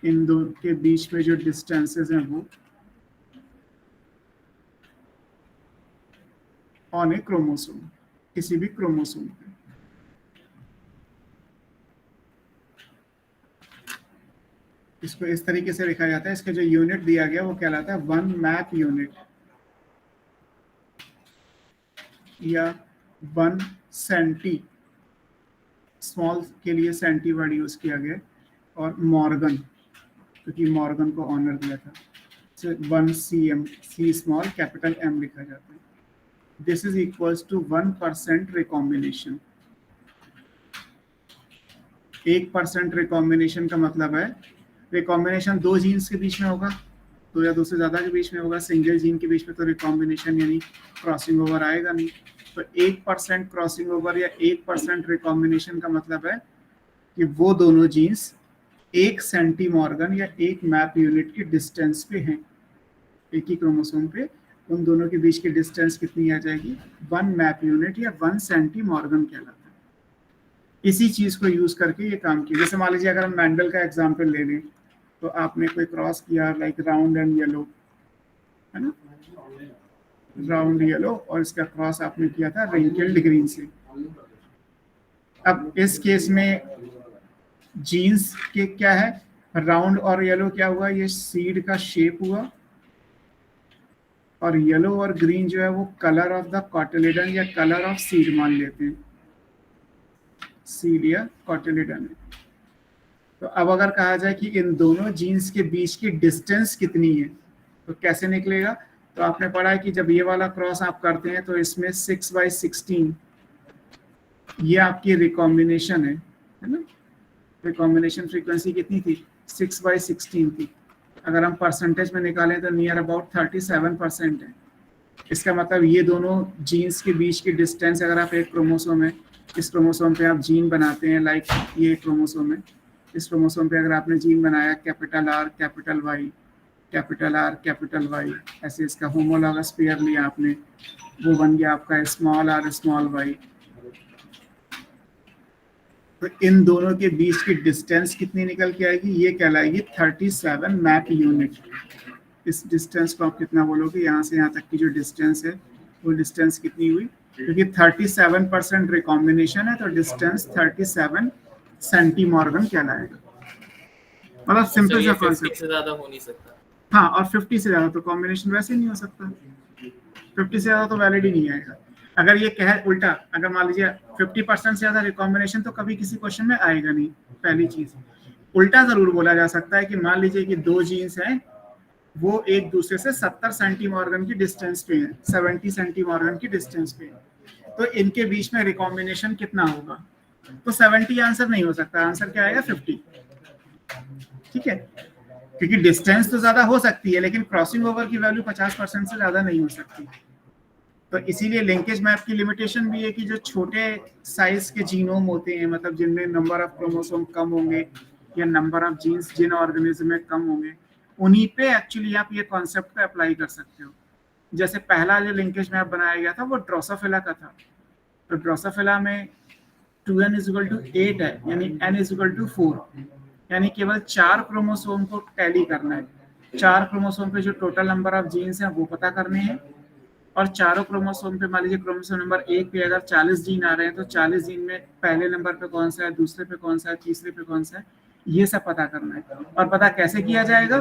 इन दो के बीच में जो डिस्टेंसेस हैं वो ऑन ए क्रोमोसोम, किसी भी क्रोमोसोम पे। इसको इस तरीके से लिखा जाता है, इसका जो यूनिट दिया गया वो कहलाता है 1 मैप यूनिट या 1 सेंटी, स्मॉल के लिए सेंटी वर्ड यूज किया गया, और मॉर्गन, क्योंकि मॉर्गन को ऑनर दिया था, 1 cm, C small capital M लिखा जाता है। This is equals to 1% recombination. 1% recombination का मतलब है, रिकॉम्बिनेशन दो जीन्स के बीच में होगा, दो या दो से ज्यादा के बीच में होगा, सिंगल जीन के बीच में तो रिकॉम्बिनेशन यानी क्रॉसिंग ओवर आएगा नहीं। तो 1% क्रॉसिंग ओवर या 1% रिकॉम्बिनेशन का मतलब है कि वो दोनों जीन्स 1 सेंटीमॉर्गन या 1 मैप यूनिट की डिस्टेंस पे हैं। एक ही क्रोमोसोम पे उन दोनों के बीच की डिस्टेंस कितनी आ जाएगी, 1 मैप यूनिट या 1 सेंटीमॉर्गन कहलाता है। इसी चीज को यूज करके ये काम किया। जैसे मान लीजिए अगर हम मैंडल का एग्जांपल ले लें, तो आपने कोई क्रॉस किया लाइक राउंड एंड येलो, है ना, राउंड येलो, और इसका क्रॉस आपने किया था रिंकल्ड ग्रीन से। अब इस केस में जीन्स के क्या है, राउंड और येलो क्या हुआ, ये सीड का शेप हुआ, और येलो और ग्रीन जो है वो कलर ऑफ द कॉटिलिडन या कलर ऑफ सीड मान लेते हैं, सीड या कॉटिलिडन। तो अब अगर कहा जाए कि इन दोनों जीन्स के बीच की डिस्टेंस कितनी है, तो कैसे निकलेगा। तो आपने पढ़ा है कि जब ये वाला क्रॉस आप करते हैं तो इसमें 6/16 ये आपकी रिकॉम्बिनेशन है ना। रिकॉम्बिनेशन फ्रीक्वेंसी कितनी थी, 6/16 थी। अगर हम परसेंटेज में निकालें तो नियर अबाउट 37% है। इसका मतलब ये दोनों जीन्स के बीच की डिस्टेंस, अगर आप एक क्रोमोसोम है, इस क्रोमोसोम पे आप जीन बनाते हैं, लाइक ये क्रोमोसोम है, इस क्रोमोसोम पे अगर आपने जीन बनाया capital R capital Y, capital R capital Y, ऐसे इसका होमोलॉगस पेयर लिया आपने, वो बन गया आपका स्मॉल आर स्मॉल वाई। तो इन दोनों के बीच की डिस्टेंस कितनी निकल के आएगी, ये कहलाएगी 37 मैप यूनिट। इस डिस्टेंस को आप कितना बोलोगे, यहाँ से यहाँ तक की जो डिस्टेंस है वो डिस्टेंस कितनी हुई, क्योंकि 37% रिकॉम्बिनेशन है तो डिस्टेंस 37 सेंटीमॉर्गन कहलाएगा। मतलब सिंपल सा कॉन्सेप्ट, से ज्यादा हो नहीं सकता। हाँ, और 50 से ज्यादा तो कॉम्बिनेशन वैसे नहीं हो सकता, 50 से ज्यादा तो वैलिड ही नहीं आएगा। अगर ये कहे उल्टा, अगर मान लीजिए 50% से ज्यादा रिकॉम्बिनेशन, तो कभी किसी क्वेश्चन में आएगा नहीं। पहली चीज, उल्टा जरूर बोला जा सकता है कि मान लीजिए कि दो जीन्स हैं, वो एक दूसरे से 70 सेंटीमॉर्गन की डिस्टेंस पे है, 70 सेंटीमॉर्गन की डिस्टेंस पे है, तो इनके बीच में रिकॉम्बिनेशन कितना होगा, तो 70 आंसर नहीं हो सकता, आंसर क्या आएगा 50। ठीक है, क्योंकि डिस्टेंस तो ज्यादा हो सकती है लेकिन क्रॉसिंग ओवर की वैल्यू 50% से ज्यादा नहीं हो सकती। तो इसीलिए लिंकेज मैप की लिमिटेशन भी है कि जो छोटे साइज के जीनोम होते हैं, मतलब जिनमें नंबर ऑफ क्रोमोसोम कम होंगे या नंबर ऑफ जीन्स जिन ऑर्गेनिज्म में कम होंगे, उन्हीं पे एक्चुअली आप ये कॉन्सेप्ट को अप्लाई कर सकते हो। जैसे पहला जो लिंकेज मैप बनाया गया था वो ड्रोसोफिला का था। तो ड्रोसोफिला में 2n = 8 है, यानी n = 4, यानी केवल 4 क्रोमोसोम को टैली करना है। 4 क्रोमोसोम पे जो टोटल नंबर ऑफ जीन्स हैं वो पता करने हैं, और चारों क्रोमोसोम पे मान लीजिए क्रोमोसोम नंबर 1 पे अगर 40 जीन आ रहे हैं तो 40 जीन में पहले नंबर पे कौन सा है, दूसरे पे कौन सा है, तीसरे पे कौन सा है, ये सब पता करना है। और पता कैसे किया जाएगा,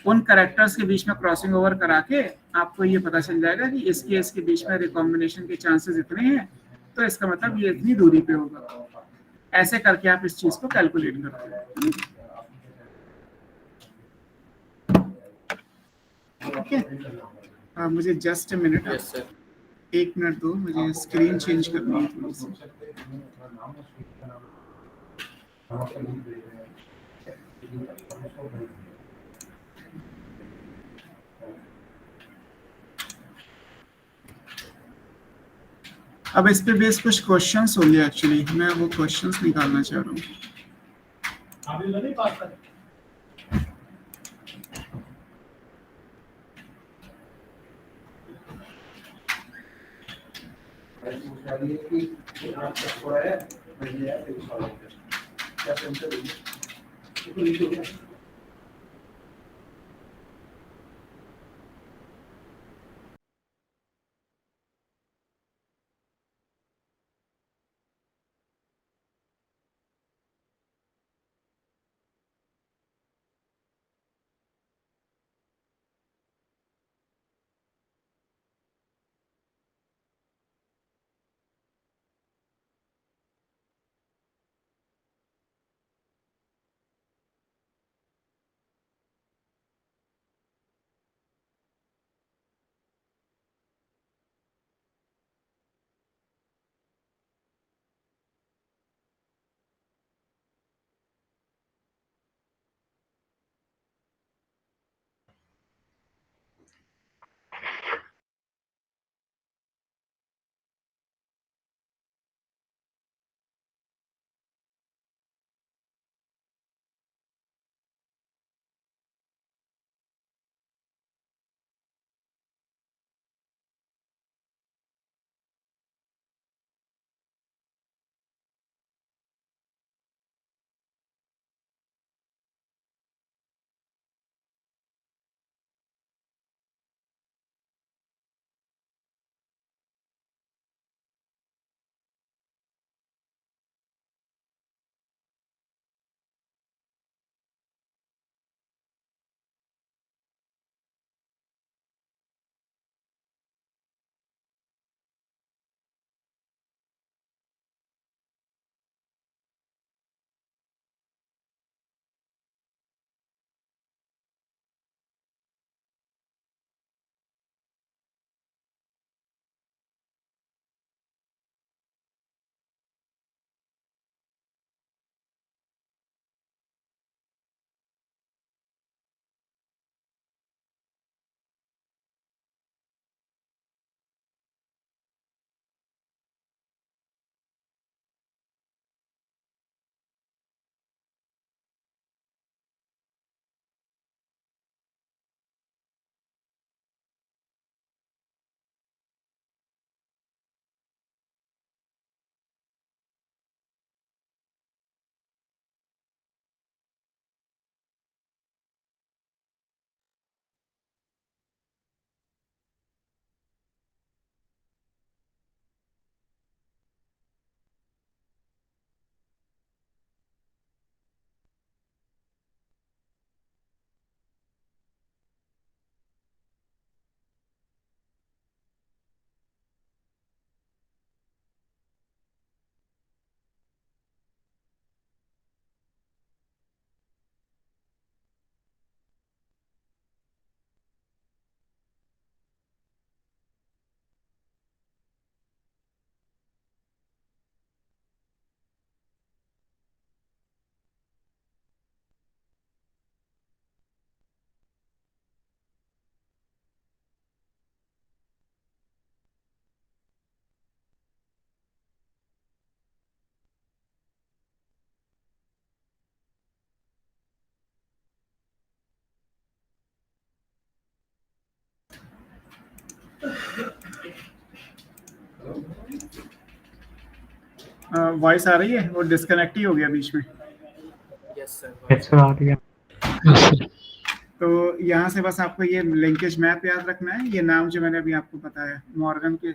उन कैरेक्टर्स के बीच में क्रॉसिंग ओवर करा के आपको ये पता चल जाएगा कि इसके बीच में रिकॉम्बिनेशन के चांसेस इतने हैं, तो इसका मतलब ये इतनी दूरी पे होगा। ऐसे करके आप इस चीज को कैलकुलेट करते हैं। ठीक है, मुझे जस्ट मिनट, एक मिनट दो, मुझे स्क्रीन चेंज करनी है थोड़ी सी। अब इस पे बेस कुछ क्वेश्चंस होंगे, एक्चुअली मैं वो क्वेश्चंस निकालना चाह रहा हूँ। वॉइस आ रही है? वो डिस्कनेक्ट ही हो गया बीच में। यस सर आ रही है। तो यहाँ से बस आपको ये लिंकेज मैप याद रखना है। ये नाम जो मैंने अभी आपको बताया, मॉर्गन के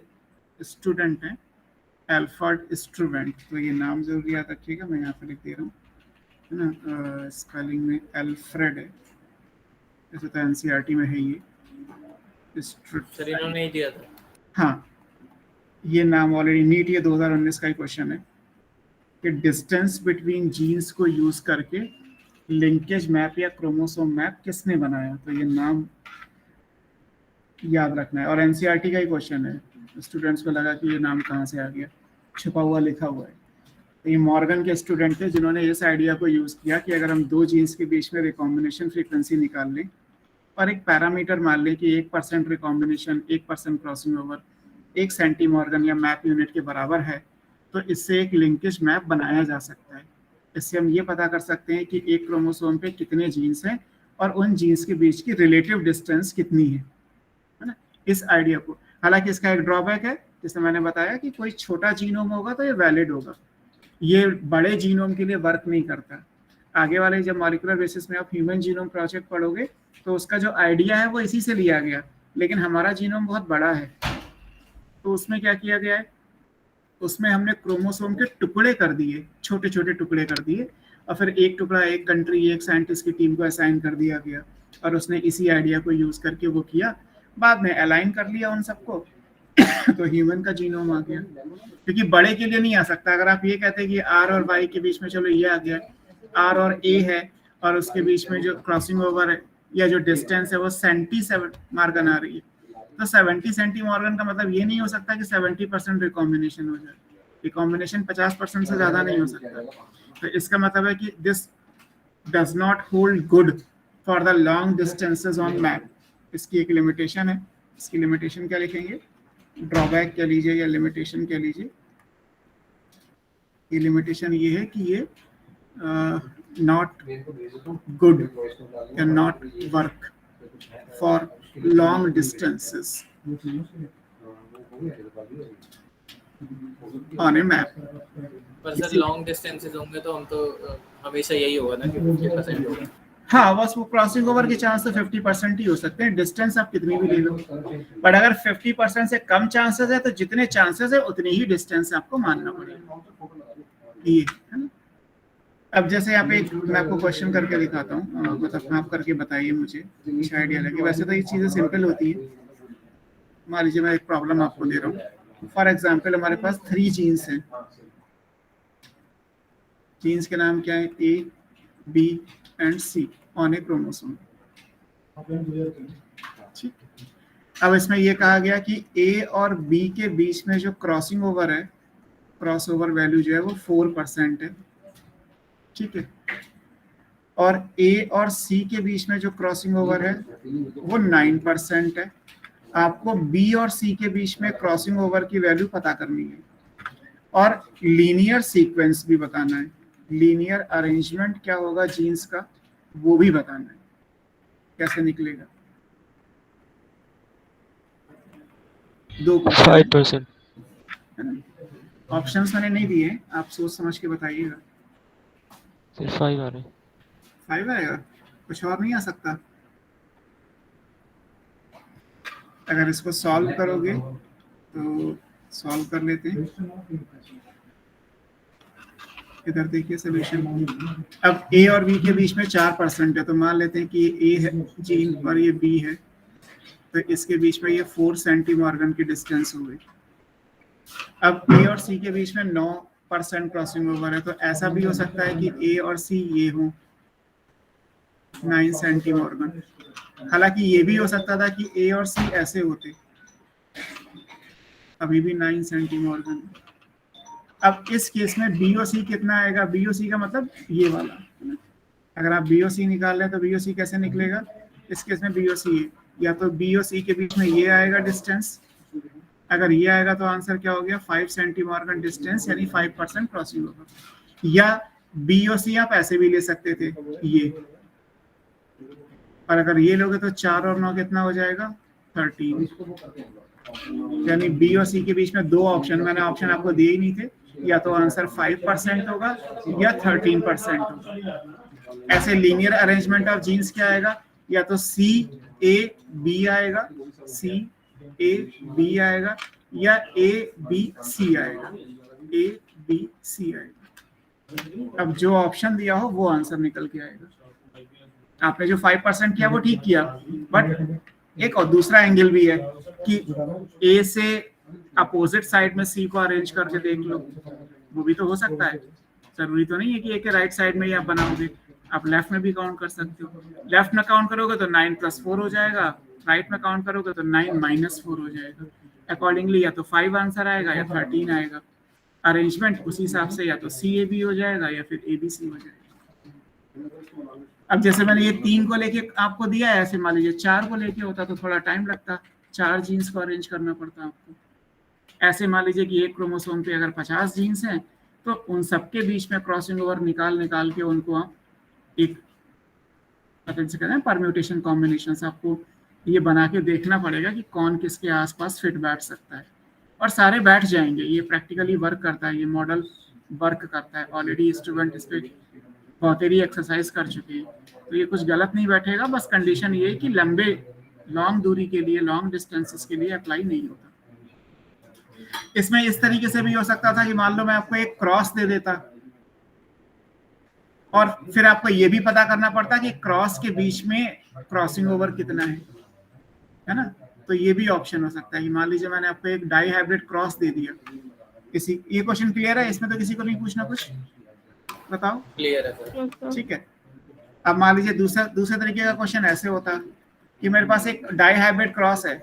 स्टूडेंट हैं, एल्फर्ड स्ट्रूवेंट, तो ये नाम जरूर याद रखिएगा। मैं यहाँ पे लिख दे रहा हूँ, है ना। स्पेलिंग में एल्फ्रेड है, ऐसे तो एनसीईआरटी में है ये। सर इन्होंने ही दिया था। हाँ, ये नाम ऑलरेडी नीट, ये 2019 का ही क्वेश्चन है कि डिस्टेंस बिटवीन जीन्स को यूज करके लिंकेज मैप या क्रोमोसोम मैप किसने बनाया। तो ये नाम याद रखना है, और एनसीईआरटी का ही क्वेश्चन है। स्टूडेंट्स को लगा कि ये नाम कहाँ से आ गया, छुपा हुआ लिखा हुआ है। तो ये मॉर्गन के स्टूडेंट थे जिन्होंने इस आइडिया को यूज किया कि अगर हम दो जीन्स के बीच में रिकॉम्बिनेशन फ्रीक्वेंसी निकाल लें और एक पैरामीटर मान लें कि 1% रिकॉम्बिनेशन, 1% क्रॉसिंग ओवर 1 सेंटीमॉर्गन या मैप यूनिट के बराबर है, तो इससे एक लिंकेज मैप बनाया जा सकता है। इससे हम ये पता कर सकते हैं कि एक क्रोमोसोम पे कितने जीन्स हैं और उन जीन्स के बीच की रिलेटिव डिस्टेंस कितनी है ना, इस आइडिया को। हालांकि इसका एक ड्रॉबैक है, जैसे मैंने बताया कि कोई छोटा जीनोम होगा तो ये वैलिड होगा, ये बड़े जीनोम के लिए वर्क नहीं करता। आगे वाले जब मॉलिक्यूलर बेसिस में आप ह्यूमन जीनोम प्रोजेक्ट पढ़ोगे तो उसका जो आइडिया है वो इसी से लिया गया, लेकिन हमारा जीनोम बहुत बड़ा है। तो उसमें क्या किया गया है, उसमें हमने क्रोमोसोम के टुकड़े कर दिए, छोटे छोटे टुकड़े कर दिए, और फिर एक टुकड़ा एक कंट्री, एक साइंटिस्ट की टीम को असाइन कर दिया गया, और उसने इसी आइडिया को यूज करके वो किया। बाद में अलाइन कर लिया उन सबको तो ह्यूमन का जीनोम आ गया। क्योंकि बड़े के लिए नहीं आ सकता। अगर आप ये कहते हैं कि आर और वाई के बीच में, चलो ये आ गया, आर और ए है, और उसके बीच में जो क्रॉसिंग ओवर है या जो डिस्टेंस है वो 77 मार्गन आ रही है, तो 70 सेंटीमॉर्गन का मतलब ये नहीं हो सकता कि 70% रिकॉम्बिनेशन हो जाए। रिकॉम्बिनेशन 50% से ज्यादा नहीं हो सकता। तो इसका मतलब है कि this does not hold good for the long distances on map. इसकी एक लिमिटेशन है। इसकी लिमिटेशन क्या लिखेंगे, ड्रॉबैक कह लीजिए या लिमिटेशन कह लीजिए। ये लिमिटेशन ये है कि ये not good, can not work for long distances on A map. पर सर लॉन्ग डिस्टेंसेस होंगे तो हम तो हमेशा यही होगा ना कि 50% होगा। हाँ, बस वो क्रॉसिंग ओवर के चांस तो 50% ही हो सकते हैं, डिस्टेंस आप कितनी भी ले लो। बट अगर 50% से कम चांसेस है तो जितने चांसेस है उतनी ही डिस्टेंस आपको मानना पड़ेगा, ये है ना। अब जैसे यहाँ पे मैं आपको क्वेश्चन करके दिखाता हूँ, मतलब आप करके बताइए मुझे, अच्छा आइडिया लगे। वैसे तो ये चीजें सिंपल होती है। मान लीजिए मैं एक प्रॉब्लम आपको दे रहा हूँ। फॉर एग्जाम्पल हमारे पास 3 जीन्स हैं। जीन्स के नाम क्या है, A, B and C on a chromosome. ठीक, अब इसमें ये कहा गया कि ए और बी के बीच में जो क्रॉसिंग ओवर है, क्रॉस ओवर वैल्यू जो है वो 4% है। ठीक है, और ए और सी के बीच में जो क्रॉसिंग ओवर है वो 9% है। आपको बी और सी के बीच में क्रॉसिंग ओवर की वैल्यू पता करनी है, और लीनियर सीक्वेंस भी बताना है। लीनियर अरेंजमेंट क्या होगा जीन्स का वो भी बताना है, कैसे निकलेगा। 2 5%। ऑप्शंस मैंने नहीं दिए, आप सोच समझ के बताइएगा। सिर्फ 5 आ रहे। 5 आएगा, कुछ और नहीं आ सकता। अगर इसको सॉल्व करोगे तो सॉल्व कर लेते हैं। इधर देखिए सोल्यूशन। अब ए और बी के बीच में 4% है, तो मान लेते हैं कि ये ए है जीन और ये बी है, तो इसके बीच में ये 4 सेंटीमॉर्गन की डिस्टेंस हो गई। अब ए और सी के बीच में 9% क्रॉसिंग ओवर है, तो ऐसा भी हो सकता है कि ए और सी ये हो 9 सेंटीमॉर्गन। हालांकि ये भी हो सकता था कि ए और सी ऐसे होते, अभी भी 9 सेंटीमॉर्गन। अब इस केस में बीओसी कितना आएगा, बीओसी का मतलब ये वाला। अगर आप बीओसी निकाल लें तो बीओसी कैसे निकलेगा, इस केस में बीओसी है, या तो बीओसी के बीच में ये आएगा डिस्टेंस, अगर ये आएगा तो आंसर क्या हो गया 5 सेंटीमॉर्गन डिस्टेंस, यानी 5% क्रॉसिंग होगा। या बीओसी आप ऐसे भी ले सकते थे ये, और अगर ये लोगे तो 4 और 9 कितना हो जाएगा 13, यानी बी और सी के बीच में 2 ऑप्शन, मैंने ऑप्शन आपको दिए ही नहीं थे, या तो आंसर 5% होगा या 13% होगा। ऐसे लीनियर अरेंजमेंट ऑफ जीन्स क्या आएगा, या तो सी ए बी आएगा, सी ए बी आएगा, या ए बी सी आएगा, ए बी सी आएगा। अब जो ऑप्शन दिया हो वो आंसर निकल के आएगा। आपने जो 5% किया वो ठीक किया, बट एक और दूसरा एंगल भी है कि ए से अपोजिट साइड में सी को अरेंज करके देख लो, वो भी तो हो सकता है। जरूरी तो नहीं है कि ए के राइट साइड में ही आप बनाओगे, आप लेफ्ट में भी काउंट कर सकते हो। लेफ्ट में काउंट करोगे तो 9 + 4 हो जाएगा, राइट में काउंट करोगे तो 9 - 4 हो जाएगा। अकॉर्डिंगली या तो 5 आंसर आएगा या 13 आएगा। अरेंजमेंट उसी हिसाब से या तो सी ए बी हो जाएगा या फिर ए बी सी हो जाएगा। अब जैसे मैंने ये 3 को लेके आपको दिया है, ऐसे मान लीजिए 4 को लेके होता तो थोड़ा टाइम लगता, 4 जीन्स को अरेंज करना पड़ता आपको। ऐसे मान लीजिए कि एक क्रोमोसोम पे अगर 50 जीन्स हैं तो उन सबके बीच में क्रॉसिंग ओवर निकाल के उनको आप एक से कहते हैं परम्यूटेशन कॉम्बिनेशन, आपको ये बना के देखना पड़ेगा कि कौन किसके आसपास फिट बैठ सकता है, और सारे बैठ जाएंगे। ये प्रैक्टिकली वर्क करता है, ये मॉडल वर्क करता है। ऑलरेडी स्टूडेंट इस पर बहुत ही एक्सरसाइज कर चुके हैं, तो ये कुछ गलत नहीं बैठेगा। बस कंडीशन ये है कि लंबे लॉन्ग दूरी के लिए, लॉन्ग डिस्टेंसेस के लिए अप्लाई नहीं होता। इसमें इस तरीके से भी हो सकता था कि मान लो मैं आपको एक क्रॉस दे देता और फिर आपको ये भी पता करना पड़ता कि क्रॉस के बीच में क्रॉसिंग ओवर कितना है ना। तो ये भी ऑप्शन हो सकता है कि मान लीजिए मैंने आपको एक डाई हाइब्रिड क्रॉस दे दिया। किसी ये क्वेश्चन क्लियर है? इसमें तो किसी को नहीं पूछना कुछ, बताओ। क्लियर है सर। ठीक है। अब मान लीजिए दूसरे तरीके का क्वेश्चन ऐसे होता कि मेरे पास एक डाई हाइब्रिड क्रॉस है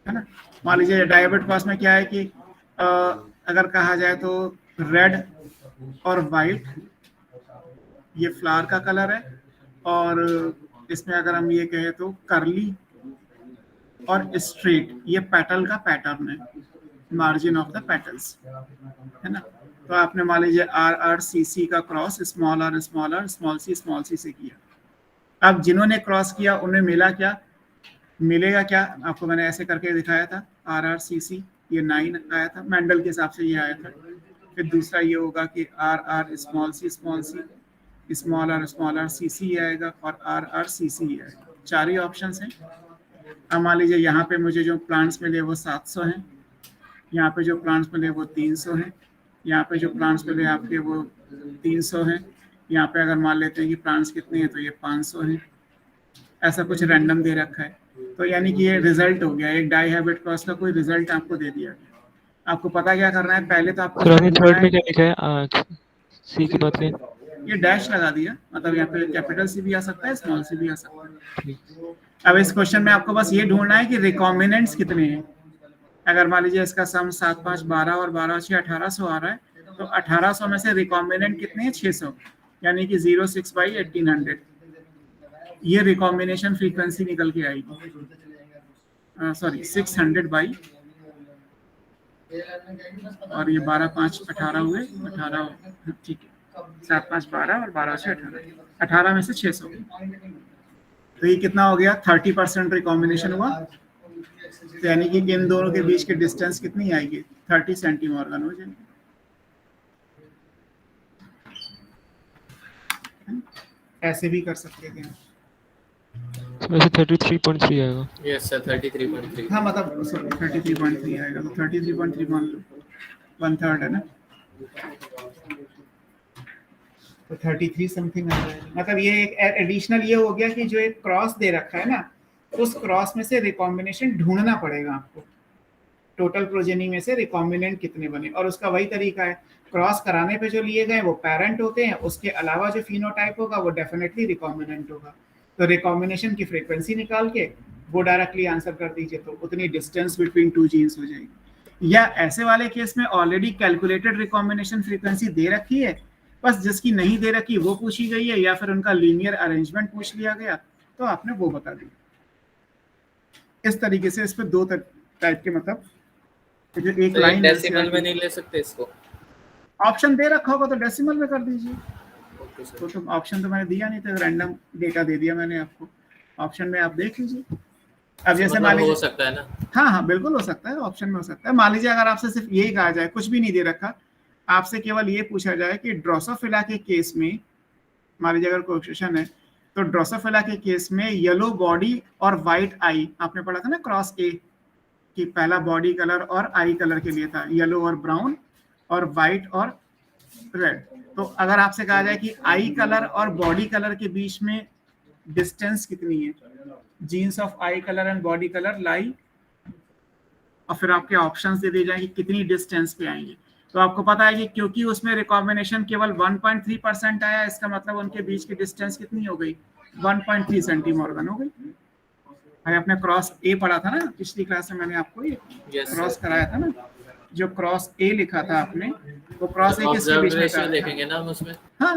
ना। मान लीजिए डाई हाइब्रिड क्रॉस में क्या है कि अगर कहा जाए तो रेड और वाइट ये फ्लावर का कलर है, और इसमें अगर हम ये कहें तो कर्ली और स्ट्रेट ये पेटल का पैटर्न है, मार्जिन ऑफ द पेटल्स, है ना। तो आपने मान लीजिए RRCC का cross small r small c से किया। अब जिन्होंने क्रॉस किया उन्हें मिलेगा क्या, आपको मैंने ऐसे करके दिखाया था। RRCC ये 9 आया था, मेंडल के हिसाब से ये आया था। फिर दूसरा ये होगा कि RR small c small r CC आएगा, और RRCC आएगा। 4 ही ऑप्शन हैं। अब मान लीजिए यहाँ पे मुझे जो प्लांट्स मिले वो 700 हैं, यहाँ पे जो प्लांट्स मिले वो 300 हैं, यहाँ पे जो प्लांट्स मिले आपके वो 300 हैं, यहाँ पे अगर मान लेते हैं कि प्लांट्स कितने हैं तो ये 500 हैं। ऐसा कुछ रैंडम दे रखा है, तो यानी कि ये रिजल्ट हो गया, एक डाई हाइब्रिड क्रॉस का कोई रिजल्ट आपको दे दिया गया। आपको पता क्या करना है, पहले तो आपको थर्ड में क्या लिखा है सी के बाद में ये डैश लगा दिया, मतलब यहाँ पे कैपिटल सी भी आ सकता है, स्मॉल सी भी आ सकता है। अब इस क्वेश्चन में आपको बस ये ढूंढना है कि रिकॉम्बिनेंट्स कितने हैं। अगर मान लीजिए इसका सम 7 5 12 और 12 6 1800 आ रहा है, तो 1800 में से रिकॉम्बिनेंट कितने हैं? 600, यानी कि 06/1800 ये रिकॉम्बिनेशन फ्रीक्वेंसी निकल के आएगी। सॉरी 600 बाई, और ये 12 5 18 हुए, 18 ठीक है, 7 5 12 और 12 6 18, 18 में से 600, तो ये कितना हो गया? 30% रिकॉम्बिनेशन हुआ। तो यानी कि इन दोनों के बीच की डिस्टेंस कितनी आएगी? 30 सेंटीमॉर्गन हो जाएगी। ऐसे भी कर सकते थे। वैसे 33.3 आएगा। Yes sir 33.3। हाँ मतलब सॉरी 33.3 आएगा, तो 33.3 मान लो 1/3 है ना, तो 33 समथिंग आ जाएगा। मतलब ये एक एडिशनल ये हो गया कि जो एक क्रॉस दे रखा है ना, उस क्रॉस में से रिकॉम्बिनेशन ढूंढना पड़ेगा आपको, टोटल प्रोजेनी में से रिकॉम्बिनेंट कितने बने। और उसका वही तरीका है, क्रॉस कराने पे जो लिए गए वो पेरेंट होते हैं, उसके अलावा जो फिनोटाइप होगा वो डेफिनेटली रिकॉम्बिनेंट होगा। तो रिकॉम्बिनेशन की फ्रीक्वेंसी निकाल के वो डायरेक्टली आंसर कर दीजिए, तो उतनी डिस्टेंस बिटवीन 2 जीन्स हो जाएगी। या ऐसे वाले केस में ऑलरेडी कैलकुलेटेड रिकॉम्बिनेशन फ्रीक्वेंसी दे रखी है, बस जिसकी नहीं दे रखी वो पूछी गई है, या फिर उनका लीनियर अरेंजमेंट पूछ लिया गया तो आपने वो बता दिया। इस तरीके से इस पे 2 टाइप के, मतलब जो एक तो लाइन डेसिमल में नहीं ले सकते इसको, ऑप्शन दे रखा होगा तो डेसिमल में कर दीजिए। Okay sir. तो तुम ऑप्शन तो मैंने दिया नहीं था, रैंडम डेटा दे दिया मैंने आपको, ऑप्शन में आप देख लीजिए। अब जैसे मान हो लीजिए सकता है ना हाँ हाँ बिल्कुल हो सकता है, ऑप्शन में हो सकता है। मान लीजिए अगर आपसे सिर्फ यही कहा जाए, कुछ भी नहीं दे रखा, आपसे केवल ये पूछा जाए कि ड्रोसोफिला के केस में, मान लीजिए अगर कोई क्वेश्चन है तो ड्रोसोफिला के केस में येलो बॉडी और व्हाइट आई, आपने पढ़ा था ना क्रॉस ए, कि पहला बॉडी कलर और आई कलर के लिए था, येलो और ब्राउन और व्हाइट और रेड। तो अगर आपसे कहा जाए कि आई कलर और बॉडी कलर के बीच में डिस्टेंस कितनी है, genes of eye colour and body colour lie, और फिर आपके ऑप्शंस दे दिए जाएंगे कितनी डिस्टेंस पे आएंगे। तो आपको पता है कि क्योंकि उसमें रिकॉम्बिनेशन केवल 1.3% आया, इसका मतलब उनके बीच की डिस्टेंस कितनी हो गई, 1.3 सेंटीमॉर्गन हो गई। अरे आपने क्रॉस ए पढ़ा था ना पिछली क्लास में, मैंने आपको ये क्रॉस कराया था ना, जो क्रॉस ए लिखा था आपने, वो क्रॉस ए किसके बीच में था, देखेंगे ना हम उसमें। हाँ,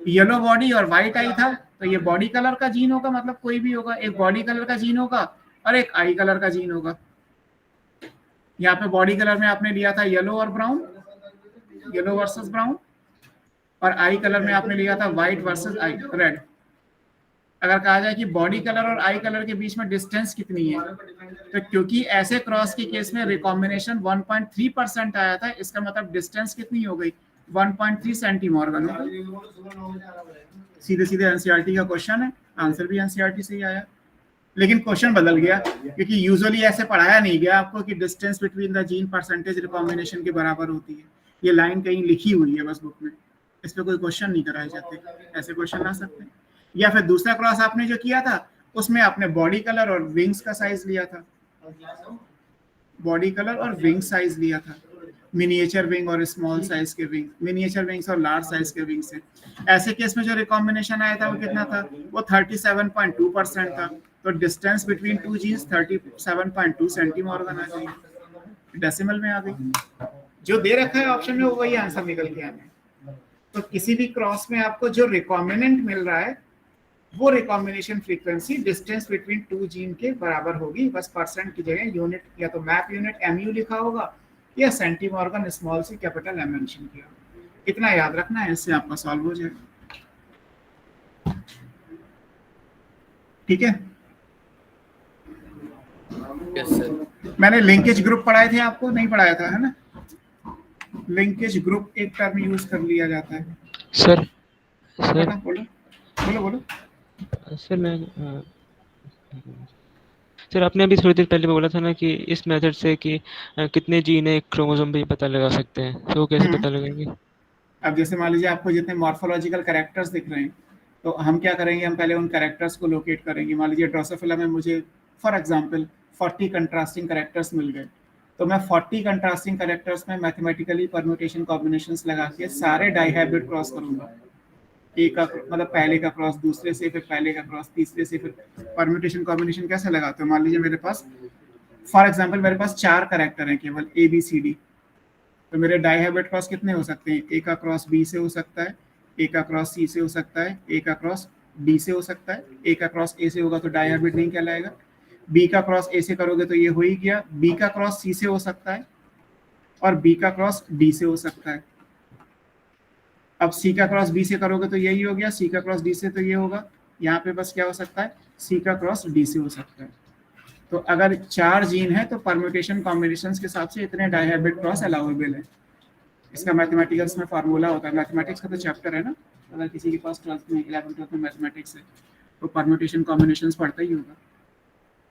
येलो बॉडी और व्हाइट आई था, तो ये बॉडी कलर का जीन होगा, मतलब कोई भी होगा, एक बॉडी कलर का जीन होगा और एक आई कलर का जीन होगा। यहाँ पे बॉडी कलर में आपने लिया था येलो और ब्राउन, येलो वर्सेस ब्राउन, और आई कलर में आपने लिया था व्हाइट वर्सेस आई रेड। अगर कहा जाए कि बॉडी कलर और आई कलर के बीच में डिस्टेंस कितनी है, तो क्योंकि ऐसे क्रॉस के केस में रिकॉम्बिनेशन 1.3% आया था, इसका मतलब डिस्टेंस कितनी हो गई, 1.3 सेंटीमॉर्गन हो गई। सीधे सीधे एनसीईआरटी का क्वेश्चन है, आंसर भी एनसीईआरटी से ही आया, लेकिन क्वेश्चन बदल गया क्योंकि यूजुअली ऐसे पढ़ाया नहीं गया आपको कि distance between the gene percentage recombination के बराबर होती है। ये लाइन कहीं लिखी हुई है बस बुक में, इस पे कोई क्वेश्चन नहीं कराए जाते, ऐसे क्वेश्चन आ सकते हैं। या फिर दूसरा क्रॉस आपने जो किया था उसमें आपने बॉडी कलर और विंग्स का साइज लिया था, बॉडी कलर और विंग साइज लिया था, मिनिएचर विंग और स्मॉल साइज के विंग, मिनिएचर विंग्स और लार्ज साइज के विंग से। ऐसे केस में जो रिकॉम्बिनेशन आया था वो कितना था, वो 37.2% था। तो डिस्टेंस बिटवीन टू जीन्स 37.2 सेंटीमॉर्गन आ गई, डेसिमल में आ गई। जो दे रखा है ऑप्शन में वो वही आंसर निकल के आना। तो किसी भी क्रॉस में आपको जो रिकॉम्बिनेंट मिल रहा है वो recombination frequency distance between two gene के बराबर होगी, बस परसेंट की जगह यूनिट या तो मैप यूनिट MU लिखा होगा या सेंटीमॉर्गन small C capital M mention किया। इतना याद रखना है, इससे आपका सॉल्व हो जाएगा। ठीक है, यस सर। मैंने लिंकेज ग्रुप पढ़ाए थे आपको, नहीं पढ़ाया था है ना? लिंकेज ग्रुप एक टर्म यूज कर लिया जाता है। सर सर बोलो बोलो बोलो। सर मैं सर आपने अभी थोड़ी देर पहले बोला था ना कि इस मेथड से कि कितने जीन है एक क्रोमोसोम पे पता लगा सकते हैं, तो वो कैसे पता लगाएंगे? अब जैसे मान लीजिए आपको जितने मॉर्फोलॉजिकल कैरेक्टर्स दिख रहे हैं, तो हम क्या करेंगे, हम पहले उन कैरेक्टर्स को लोकेट करेंगे। मान लीजिए ड्रोसोफिला में मुझे फॉर एग्जांपल 40 कंट्रास्टिंग कैरेक्टर्स मिल गए, तो मैं 40 कंट्रास्टिंग कैरेक्टर्स में मैथमेटिकली परम्यूटेशन कॉम्बिनेशंस लगा के सारे डाइहाइब्रिड क्रॉस करूंगा। एक का मतलब पहले का क्रॉस दूसरे से, फिर पहले का क्रॉस तीसरे से, फिर परम्यूटेशन कॉम्बिनेशन कैसे लगाते हो। मान लीजिए मेरे पास फॉर एग्जांपल मेरे पास 4 कैरेक्टर हैं केवल ABCD, तो मेरे डाइहाइब्रिड क्रॉस कितने हो सकते हैं, A का क्रॉस B से हो सकता है, A का क्रॉस C से हो सकता है, A का क्रॉस D से हो सकता है, A का क्रॉस A से होगा तो डाइहाइब्रिड नहीं कहलाएगा, B का क्रॉस A से करोगे तो ये हो ही गया, B का क्रॉस C से हो सकता है और B का क्रॉस D से हो सकता है। अब C का क्रॉस B से करोगे तो यही हो गया, C का क्रॉस D से तो ये होगा, यहाँ पे बस क्या हो सकता है, C का क्रॉस D से हो सकता है। तो अगर 4 जीन है तो परम्यूटेशन कॉम्बिनेशंस के हिसाब से इतने डाइहाइब्रिड क्रॉस अलाउेबल है। इसका मैथमेटिक्स में फार्मूला होता है, मैथमेटिक्स का तो चैप्टर है ना, अगर किसी के पास 12th में 11th में मैथमेटिक्स है तो परम्यूटेशन कॉम्बिनेशंस पढ़ता ही होगा।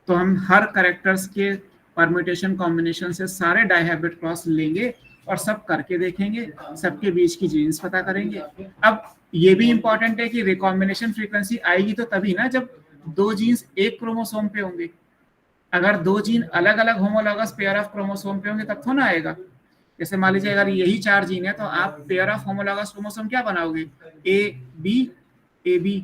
तो हम हर कैरेक्टर्स के परम्यूटेशन कॉम्बिनेशन से सारे डाइहाइब्रिड क्रॉस लेंगे और सब करके देखेंगे, सबके बीच की जीन्स पता करेंगे। अब ये भी इंपॉर्टेंट है कि रिकॉम्बिनेशन फ्रीक्वेंसी आएगी तो तभी ना जब 2 जीन्स एक क्रोमोसोम पे होंगे। अगर 2 जीन अलग अलग होमोलॉगस पेयर ऑफ क्रोमोसोम पे होंगे तब तो ना आएगा। जैसे मान लीजिए अगर यही 4 जीन है तो आप पेयर ऑफ होमोलॉगस क्रोमोसोम क्या बनाओगे, AB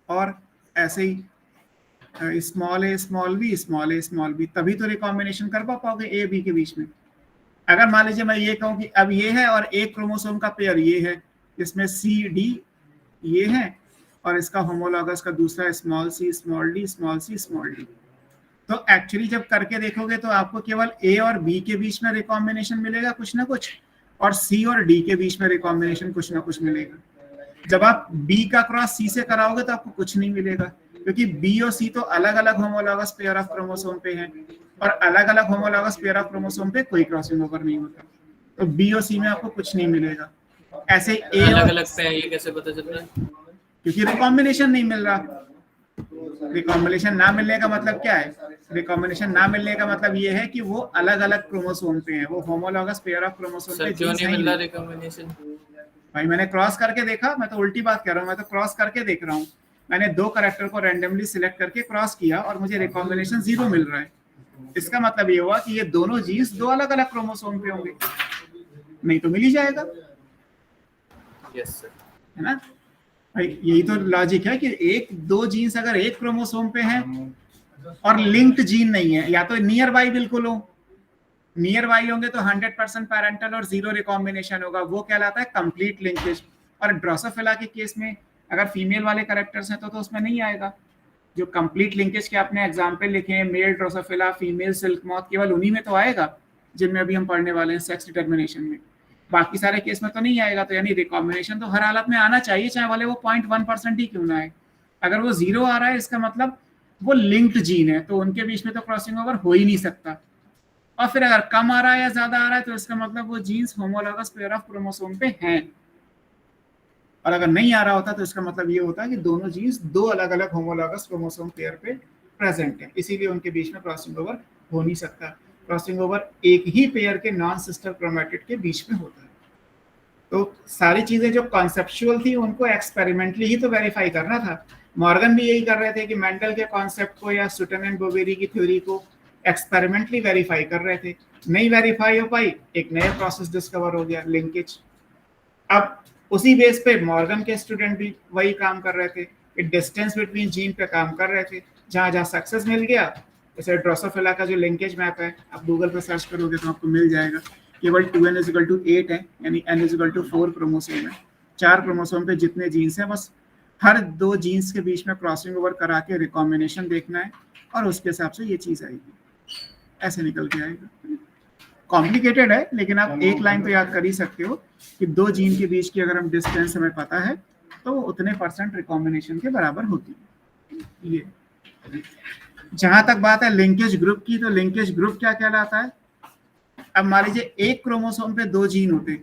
और ऐसे ही स्मॉल a स्मॉल b, तभी तो रिकॉम्बिनेशन कर पाओगे A B के बीच में। अगर मान लीजिए मैं ये कहूँ कि अब ये है और एक क्रोमोसोम का पेयर ये है, इसमें CD ये है और इसका होमोलॉगस का दूसरा स्मॉल c स्मॉल d, तो एक्चुअली जब करके देखोगे तो आपको केवल A और B के बीच में रिकॉम्बिनेशन मिलेगा कुछ ना कुछ, और C और D के बीच में रिकॉम्बिनेशन कुछ ना कुछ मिलेगा। जब आप B का क्रॉस C से कराओगे तो आपको कुछ नहीं मिलेगा, क्योंकि बी और सी तो अलग अलग होमोलॉगस पेयर ऑफ क्रोमोसोम पे हैं और अलग अलग होमोलॉगस पेयर ऑफ क्रोमोसोम पे कोई क्रॉसिंग ओवर नहीं होता, तो बी और सी में आपको कुछ नहीं मिलेगा। ऐसे ए अलग और अलग पे है, ये कैसे पता चल रहा है? क्योंकि रिकॉम्बिनेशन नहीं मिल रहा। रिकॉम्बिनेशन ना मिलने का मतलब क्या है? रिकॉम्बिनेशन ना मिलने का मतलब ये है कि वो अलग अलग क्रोमोसोम पे हैं, वो homologous pair of chromosome sir पे क्यों जीन्स नहीं हैं ही मिल रहा नहीं। रिकमेंडेशन? भाई मैंने क्रॉस करके देखा, मैं तो उल्टी बात कह रहा हूँ, मैं तो क्रॉस करके देख रहा हूँ। मैंने 2 कैरेक्टर को रैंडमली सिलेक्ट करके क्रॉस किया और मुझे रिकॉम्बिनेशन 0 मिल रहा है। इसका मतलब ये हुआ कि ये दोनों जीन्स 2 अलग अलग क्रोमोसोम पे होंगे, नहीं तो मिल ही जाएगा, यस सर। है ना भाई? यही तो लॉजिक है कि एक दो जीन्स अगर एक क्रोमोसोम पे हैं और लिंक्ड जीन नहीं है, या तो नियर बाई बिल्कुल हो, नियर बाई होंगे तो 100% पैरेंटल और 0 रिकॉम्बिनेशन होगा, वो कहलाता है कंप्लीट लिंकेज। और ड्रोसोफिला के केस में अगर फीमेल वाले कैरेक्टर्स हैं तो उसमें नहीं आएगा। जो कंप्लीट लिंकेज के आपने एग्जाम्पल लिखे हैं, male Drosophila, female silk moth, केवल उन्हीं में तो आएगा जिनमें अभी हम पढ़ने वाले हैं सेक्स डिटर्मिनेशन में। बाकी सारे केस में तो नहीं आएगा। तो यानी रिकॉम्बिनेशन तो हर हालत में आना चाहिए, चाहे वाले वो 0.1% ही क्यों ना आए। अगर वो 0 आ रहा है इसका मतलब वो लिंक्ड जीन है, तो उनके बीच में तो क्रॉसिंग ओवर हो ही नहीं सकता। और फिर अगर कम आ रहा है या ज्यादा आ रहा है तो इसका मतलब वो genes homologous pair of chromosome पे हैं। और अगर नहीं आ रहा होता तो इसका मतलब ये होता है कि दोनों जीन्स 2 अलग अलग होमोलॉगस क्रोमोसोम पेयर पे प्रेजेंट है, इसीलिए उनके बीच में क्रॉसिंग ओवर हो नहीं सकता। क्रॉसिंग ओवर एक ही पेयर के नॉन सिस्टर क्रोमैटिड के बीच में होता है। तो सारी चीजें जो कॉन्सेप्चुअल थी उनको एक्सपेरिमेंटली ही तो वेरीफाई करना था। मॉर्गन भी यही कर रहे थे कि मेंडल के कॉन्सेप्ट को या सुटन एंड बोवेरी की थ्योरी को एक्सपेरिमेंटली वेरीफाई कर रहे थे, नहीं वेरीफाई हो पाई, एक नया प्रोसेस डिस्कवर हो गया, लिंकेज। अब उसी बेस पे मॉर्गन के स्टूडेंट भी वही काम कर रहे थे कि डिस्टेंस बिटवीन जीन पे काम कर रहे थे। जहां जहां सक्सेस मिल गया, जैसे ड्रोसोफिला का जो लिंकेज मैप है, आप गूगल पे सर्च करोगे तो आपको मिल जाएगा, केवल 2n=8 है, यानी n=4 क्रोमोसोम है। 4 क्रोमोसोम पे जितने जीन्स हैं, बस हर 2 जीन्स के बीच में क्रॉसिंग ओवर करा के रिकॉम्बिनेशन देखना है और उसके हिसाब से ये चीज आएगी, ऐसे निकल के आएगा। कॉम्प्लिकेटेड है, लेकिन आप एक लाइन तो याद कर ही सकते हो कि 2 जीन के बीच की अगर हम डिस्टेंस हमें पता है तो उतने % रिकॉम्बिनेशन के बराबर होती है। ये जहां तक बात है लिंकेज ग्रुप की, तो लिंकेज ग्रुप क्या कहलाता है? अब मान लीजिए एक क्रोमोसोम पे 2 जीन होते,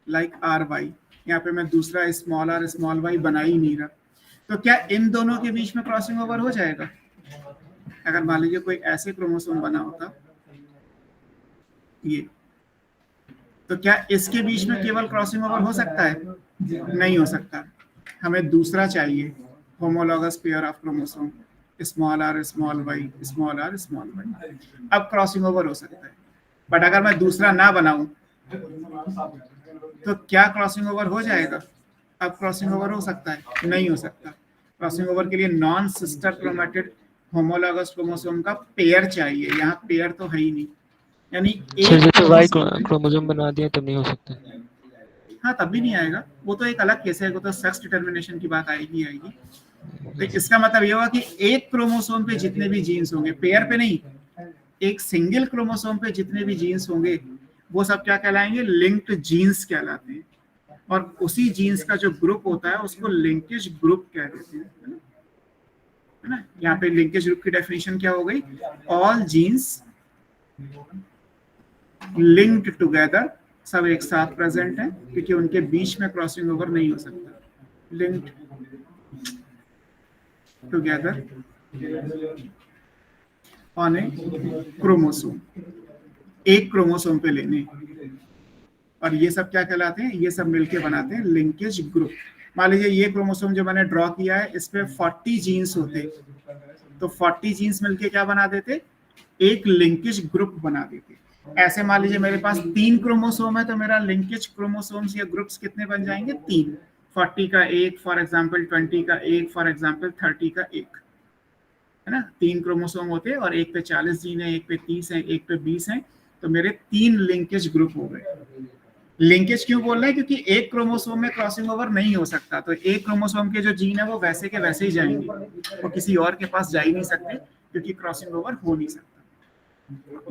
लाइक RY, यहाँ पे मैं दूसरा r स्मॉल y बना ही नहीं रहा, तो क्या इन दोनों के बीच में क्रॉसिंग ओवर हो जाएगा? अगर मान लीजिए कोई ऐसे क्रोमोसोम बना होता ये, तो क्या इसके बीच में केवल क्रॉसिंग ओवर हो सकता है? नहीं हो सकता। हमें दूसरा चाहिए, homologous pair of chromosome, r small y। अब क्रॉसिंग ओवर हो सकता है। बट अगर मैं दूसरा ना बनाऊं तो क्या क्रॉसिंग ओवर हो जाएगा? अब क्रॉसिंग ओवर हो सकता है? नहीं हो सकता। क्रॉसिंग ओवर के लिए non sister chromatid homologous chromosome का पेयर चाहिए, यहाँ पेयर तो है ही नहीं। यानी सर एक जैसे Y क्रोमोसोम बना दिया तब नहीं हो सकता? हाँ, तब भी नहीं आएगा, वो तो एक अलग केस है, वो तो सेक्स डिटर्मिनेशन की बात आएगी। तो इसका मतलब ये हुआ कि एक क्रोमोसोम पे जितने भी जीन्स होंगे, पेयर पे नहीं, एक सिंगल क्रोमोसोम पे जितने भी जीन्स होंगे वो सब क्या कहलाएंगे? लिंक्ड जीन्स कहलाते हैं। और उसी जीन्स का जो ग्रुप होता है उसको लिंकेज ग्रुप कह देते हैं, है ना? यहाँ पे लिंकेज ग्रुप की डेफिनेशन क्या हो गई? ऑल जीन्स लिंक्ड टुगेदर, सब एक साथ प्रेजेंट है, क्योंकि उनके बीच में क्रॉसिंग ओवर नहीं हो सकता। Linked together on a chromosome, एक क्रोमोसोम पे लेने। और ये सब क्या कहलाते हैं? ये सब मिलके बनाते हैं लिंकेज ग्रुप। मान लीजिए ये क्रोमोसोम जो मैंने ड्रॉ किया है, इस पे 40 जीन्स होते, तो 40 जीन्स मिलके क्या बना देते? एक लिंकेज ग्रुप बना देते। ऐसे मान लीजिए मेरे पास 3 क्रोमोसोम है, तो मेरा लिंकेज क्रोमोसोम्स या ग्रुप्स कितने बन जाएंगे? 3। 40 का एक, फॉर एग्जांपल 20 का एक, फॉर एग्जांपल 30 का एक, है ना? 3 क्रोमोसोम होते और एक पे 40 जीन है, एक पे 30 है, एक पे 20 है, तो मेरे 3 लिंकेज ग्रुप हो गए। लिंकेज क्यों बोल रहे हैं? क्योंकि एक क्रोमोसोम में क्रॉसिंग ओवर नहीं हो सकता, तो एक क्रोमोसोम के जो जीन है वो वैसे के वैसे ही जाएंगे, वो किसी और के पास जा ही नहीं सकते, क्योंकि क्रॉसिंग ओवर हो नहीं सकता।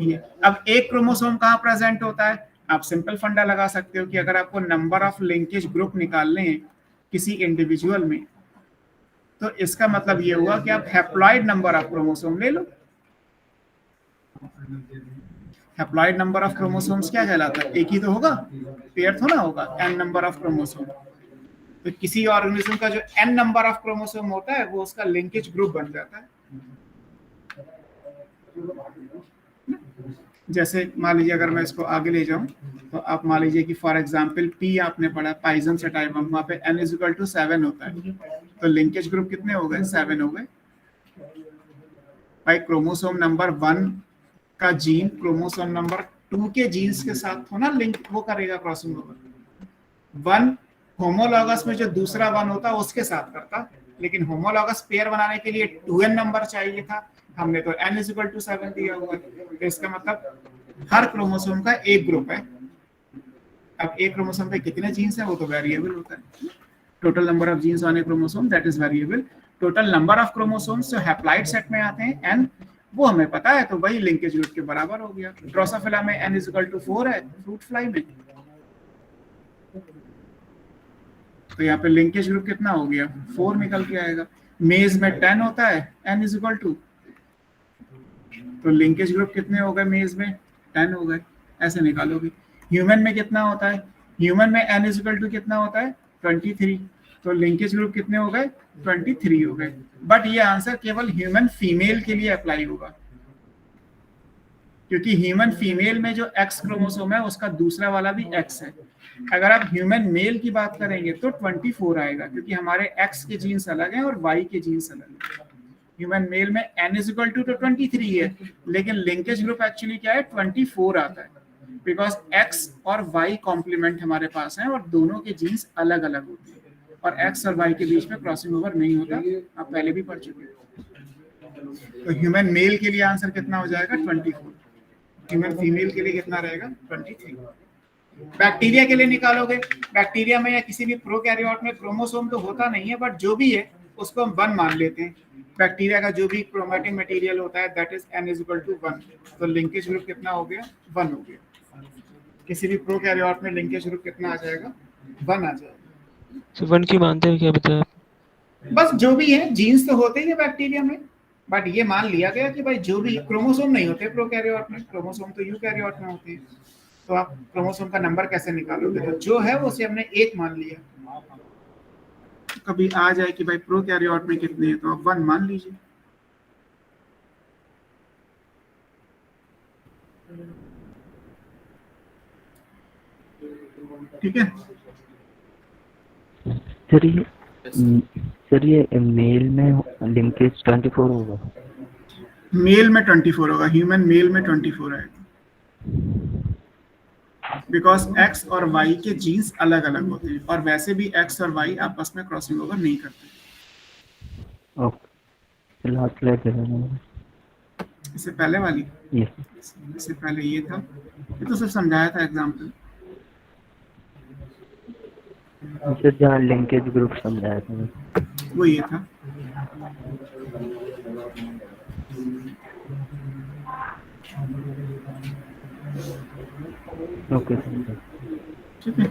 ये अब एक क्रोमोसोम कहाँ प्रेजेंट होता है? आप सिंपल फंडा लगा सकते हो कि अगर आपको नंबर ऑफ लिंकेज ग्रुप निकालने हैं किसी इंडिविजुअल में, तो इसका मतलब ये हुआ कि आप हैप्लॉइड नंबर ऑफ क्रोमोसोम ले लो। हैप्लॉइड नंबर ऑफ क्रोमोसोम्स क्या कहलाता है? एक ही तो होगा, पेयर थोड़ा होगा, n नंबर ऑफ क्रोमोसोम। तो किसी ऑर्गेनिज्म का जो n नंबर ऑफ क्रोमोसोम होता है वो उसका लिंकेज ग्रुप बन जाता है। जैसे मान लीजिए अगर मैं इसको आगे ले जाऊं तो आप मान लीजिए कि फॉर एग्जांपल P आपने पढ़ा पाइजम सेटाइवम, वहां पे n=7 होता है, तो लिंकेज ग्रुप कितने हो गए? 7 हो गए। भाई क्रोमोसोम नंबर 1 का जीन क्रोमोसोम नंबर 2 के जीन्स के साथ हो ना लिंक वो करेगा क्रॉसिंग ओवर। 1 होमोलॉगस में जो दूसरा 1 होता उसके साथ करता, लेकिन होमोलॉगस पेयर बनाने के लिए 2n नंबर चाहिए था, हमने तो n=7 दिया हुआ है। तो इसका मतलब हर क्रोमोसोम का एक ग्रुप है। अब एक क्रोमोसोम पे कितने जीन्स हैं वो तो वेरिएबल होता है। Total number of genes on a chromosome that is variable. Total number of chromosomes जो हैप्लॉइड सेट में आते हैं n, वो हमें पता है, तो वही लिंकेज ग्रुप के बराबर हो गया। ड्रोसोफिला में n=4 है, फ्रूट फ्लाई में तो यहाँ पे लिंकेज ग्रुप कितना हो गया? 4 निकल के आएगा। मेज में 10 होता है, n=2, तो लिंकेज ग्रुप कितने हो गए? मेज में 10 हो गए, ऐसे निकालोगे। ह्यूमन में कितना होता है? ह्यूमन में n= कितना होता है? 23, तो लिंकेज ग्रुप कितने हो गए? 23 हो गए। बट ये आंसर केवल ह्यूमन फीमेल के लिए अप्लाई होगा, क्योंकि ह्यूमन फीमेल में जो X क्रोमोसोम है उसका दूसरा वाला भी X है। अगर आप ह्यूमन मेल की बात करेंगे तो 24 आएगा, क्योंकि हमारे X के जीन्स अलग हैं और Y के जीन्स अलग हैं। ह्यूमन मेल में n= तो 23 है, लेकिन लिंकेज ग्रुप एक्चुअली क्या है? 24 आता है, बिकॉज X और Y कॉम्प्लीमेंट हमारे पास हैं और दोनों के जीन्स अलग अलग होते हैं, और X और Y के बीच में क्रॉसिंग ओवर नहीं होता, आप पहले भी पढ़ चुके हैं। तो ह्यूमन मेल के लिए आंसर कितना हो जाएगा? 24। ह्यूमन फीमेल के लिए कितना रहेगा? 23। बैक्टीरिया के लिए निकालोगे, बैक्टीरिया में या किसी भी प्रोकैरियोट में क्रोमोसोम तो होता नहीं है, बट जो भी है उसको हम 1 मान लेते हैं। बैक्टीरिया का जो भी क्रोमैटिन मटेरियल होता है दैट इज n=1, तो लिंकेज ग्रुप कितना हो गया? 1 हो गया। किसी भी प्रोकैरियोट में लिंकेज ग्रुप कितना आ जाएगा? 1 आ जाएगा। तो 1 क्यों मानते हैं, क्या बताया? बस जो भी है, जीन्स तो होते ही है बैक्टीरिया में, बट ये मान लिया गया कि भाई जो भी क्रोमोसोम नहीं होते प्रोकैरियोट में, क्रोमोसोम तो यूकैरियोट में होते हैं, तो आप क्रोमोसोम का नंबर कैसे निकालोगे? तो जो है वो से हमने 1 मान लिया। कभी आ जाए कि भाई प्रोकैरियोट में कितने हैं, तो आप 1 मान लीजिए। ठीक है सर ये मेल में लिंकेज 24 होगा? मेल में 24 होगा, ह्यूमन मेल में 24 आएगा, बिकॉज X और Y के जीन्स अलग अलग होते हैं, और वैसे भी X और Y आपस में क्रॉसिंग ओवर नहीं करते। ओके, लास्ट स्लाइड दे देना। इससे पहले वाली? यस, इससे पहले ये था, ये तो सिर्फ समझाया था एग्जाम्पल। सर जहाँ लिंकेज ग्रुप समझाया था वो ये था। Okay sir. ठीक है,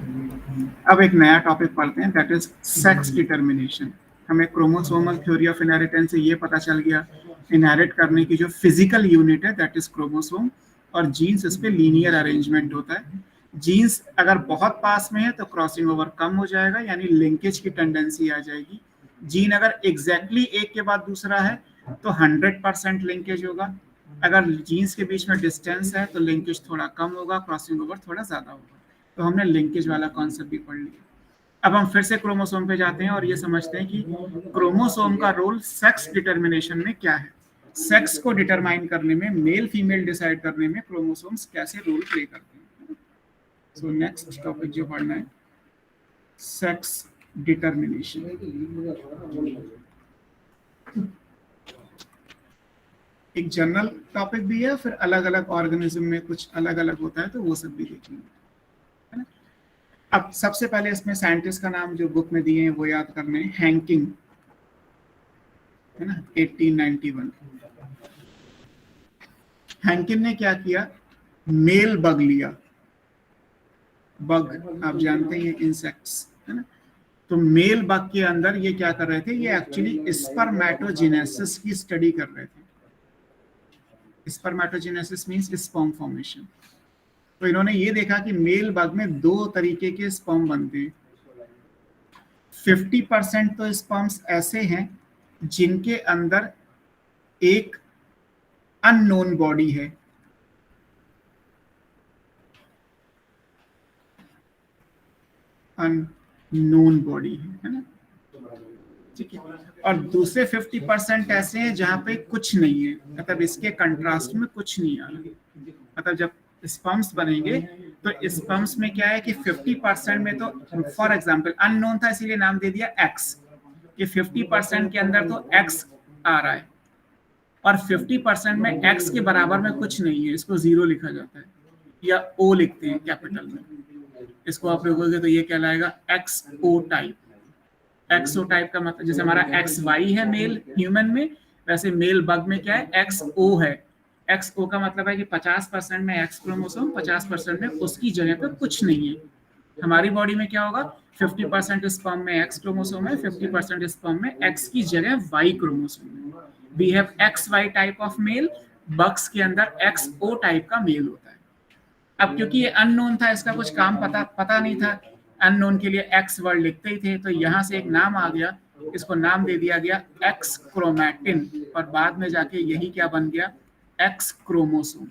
अब एक नया टॉपिक पढ़ते हैं, दैट इज सेक्स डिटर्मिनेशन। हमें क्रोमोसोमल थ्योरी ऑफ इनहेरिटेंस से ये पता चल गया, इनहेरिट करने की जो फिजिकल यूनिट है दैट इज क्रोमोसोम, और जीन्स इस पे लीनियर अरेंजमेंट होता है। जीन्स अगर बहुत पास में है तो क्रॉसिंग ओवर कम हो जाएगा, यानी लिंकेज की टेंडेंसी आ जाएगी। जीन अगर एग्जैक्टली एक के बाद दूसरा है तो 100% लिंकेज होगा। अगर जीन्स के बीच में डिस्टेंस है तो लिंकेज थोड़ा कम होगा, क्रॉसिंग ओवर थोड़ा ज्यादा होगा। तो हमने लिंकेज वाला कॉन्सेप्ट भी पढ़ लिया। अब हम फिर से क्रोमोसोम पे जाते हैं और ये समझते हैं कि क्रोमोसोम का रोल सेक्स डिटर्मिनेशन में क्या है। सेक्स को डिटरमाइन करने में, मेल फीमेल डिसाइड करने में क्रोमोसोम्स कैसे रोल प्ले करते हैं। सो नेक्स्ट टॉपिक जो पढ़ना है, सेक्स डिटर्मिनेशन। एक जनरल टॉपिक भी है, फिर अलग अलग ऑर्गेनिज्म में कुछ अलग अलग होता है, तो वो सब भी देखेंगे, है ना। अब सबसे पहले इसमें साइंटिस्ट का नाम जो बुक में दिए हैं वो याद करने हैं, हैंकिंग, है ना, 1891। हैंकिन ने क्या किया? मेल बग लिया। बग आप जानते हैं इंसेक्ट्स, है ना। तो मेल बग के अंदर ये क्या कर रहे थे, ये एक्चुअली स्पर्मेटोजेनेसिस की स्टडी कर रहे थे। Spermatogenesis means sperm formation. तो इन्होंने ये देखा कि मेल बग में 2 तरीके के स्पर्म बनते हैं। 50% तो स्पर्म्स ऐसे हैं जिनके अंदर एक अननोन बॉडी है, अननोन बॉडी है ना, ठीक है। और दूसरे 50% ऐसे हैं जहां पे कुछ नहीं है, मतलब इसके कंट्रास्ट में कुछ नहीं आ रहा। मतलब जब स्पर्म्स बनेंगे तो स्पर्म्स में क्या है कि 50% में तो फॉर एग्जांपल अननोन था इसीलिए नाम दे दिया एक्स, कि 50% के अंदर तो एक्स आ रहा है और 50% में एक्स के बराबर में कुछ नहीं है, इसको 0 लिखा जाता है या ओ लिखते हैं कैपिटल में। इसको आप लिखोगे तो ये कहलाएगा एक्सओ टाइप। एक्सओ टाइप का मतलब जैसे हमारा एक्स वाई है मेल ह्यूमन में, वैसे मेल बग में क्या है एक्सओ है। एक्सओ का मतलब है कि 50% में एक्स क्रोमोसोम, 50% में उसकी जगह पे कुछ नहीं है। हमारी बॉडी में क्या होगा, 50% स्पर्म में एक्स क्रोमोसोम है, 50% स्पर्म में एक्स की जगह वाई क्रोमोसोम है। We have X Y type of male, bugs के अंदर एक्सओ टाइप का मेल होता है। अब क्योंकि ये अननोन था, इसका कुछ काम पता नहीं था, अननोन के लिए एक्स वर्ड लिखते ही थे, तो यहाँ से एक नाम आ गया, इसको नाम दे दिया गया एक्स क्रोमैटिन, और बाद में जाके यही क्या बन गया, एक्स क्रोमोसोम।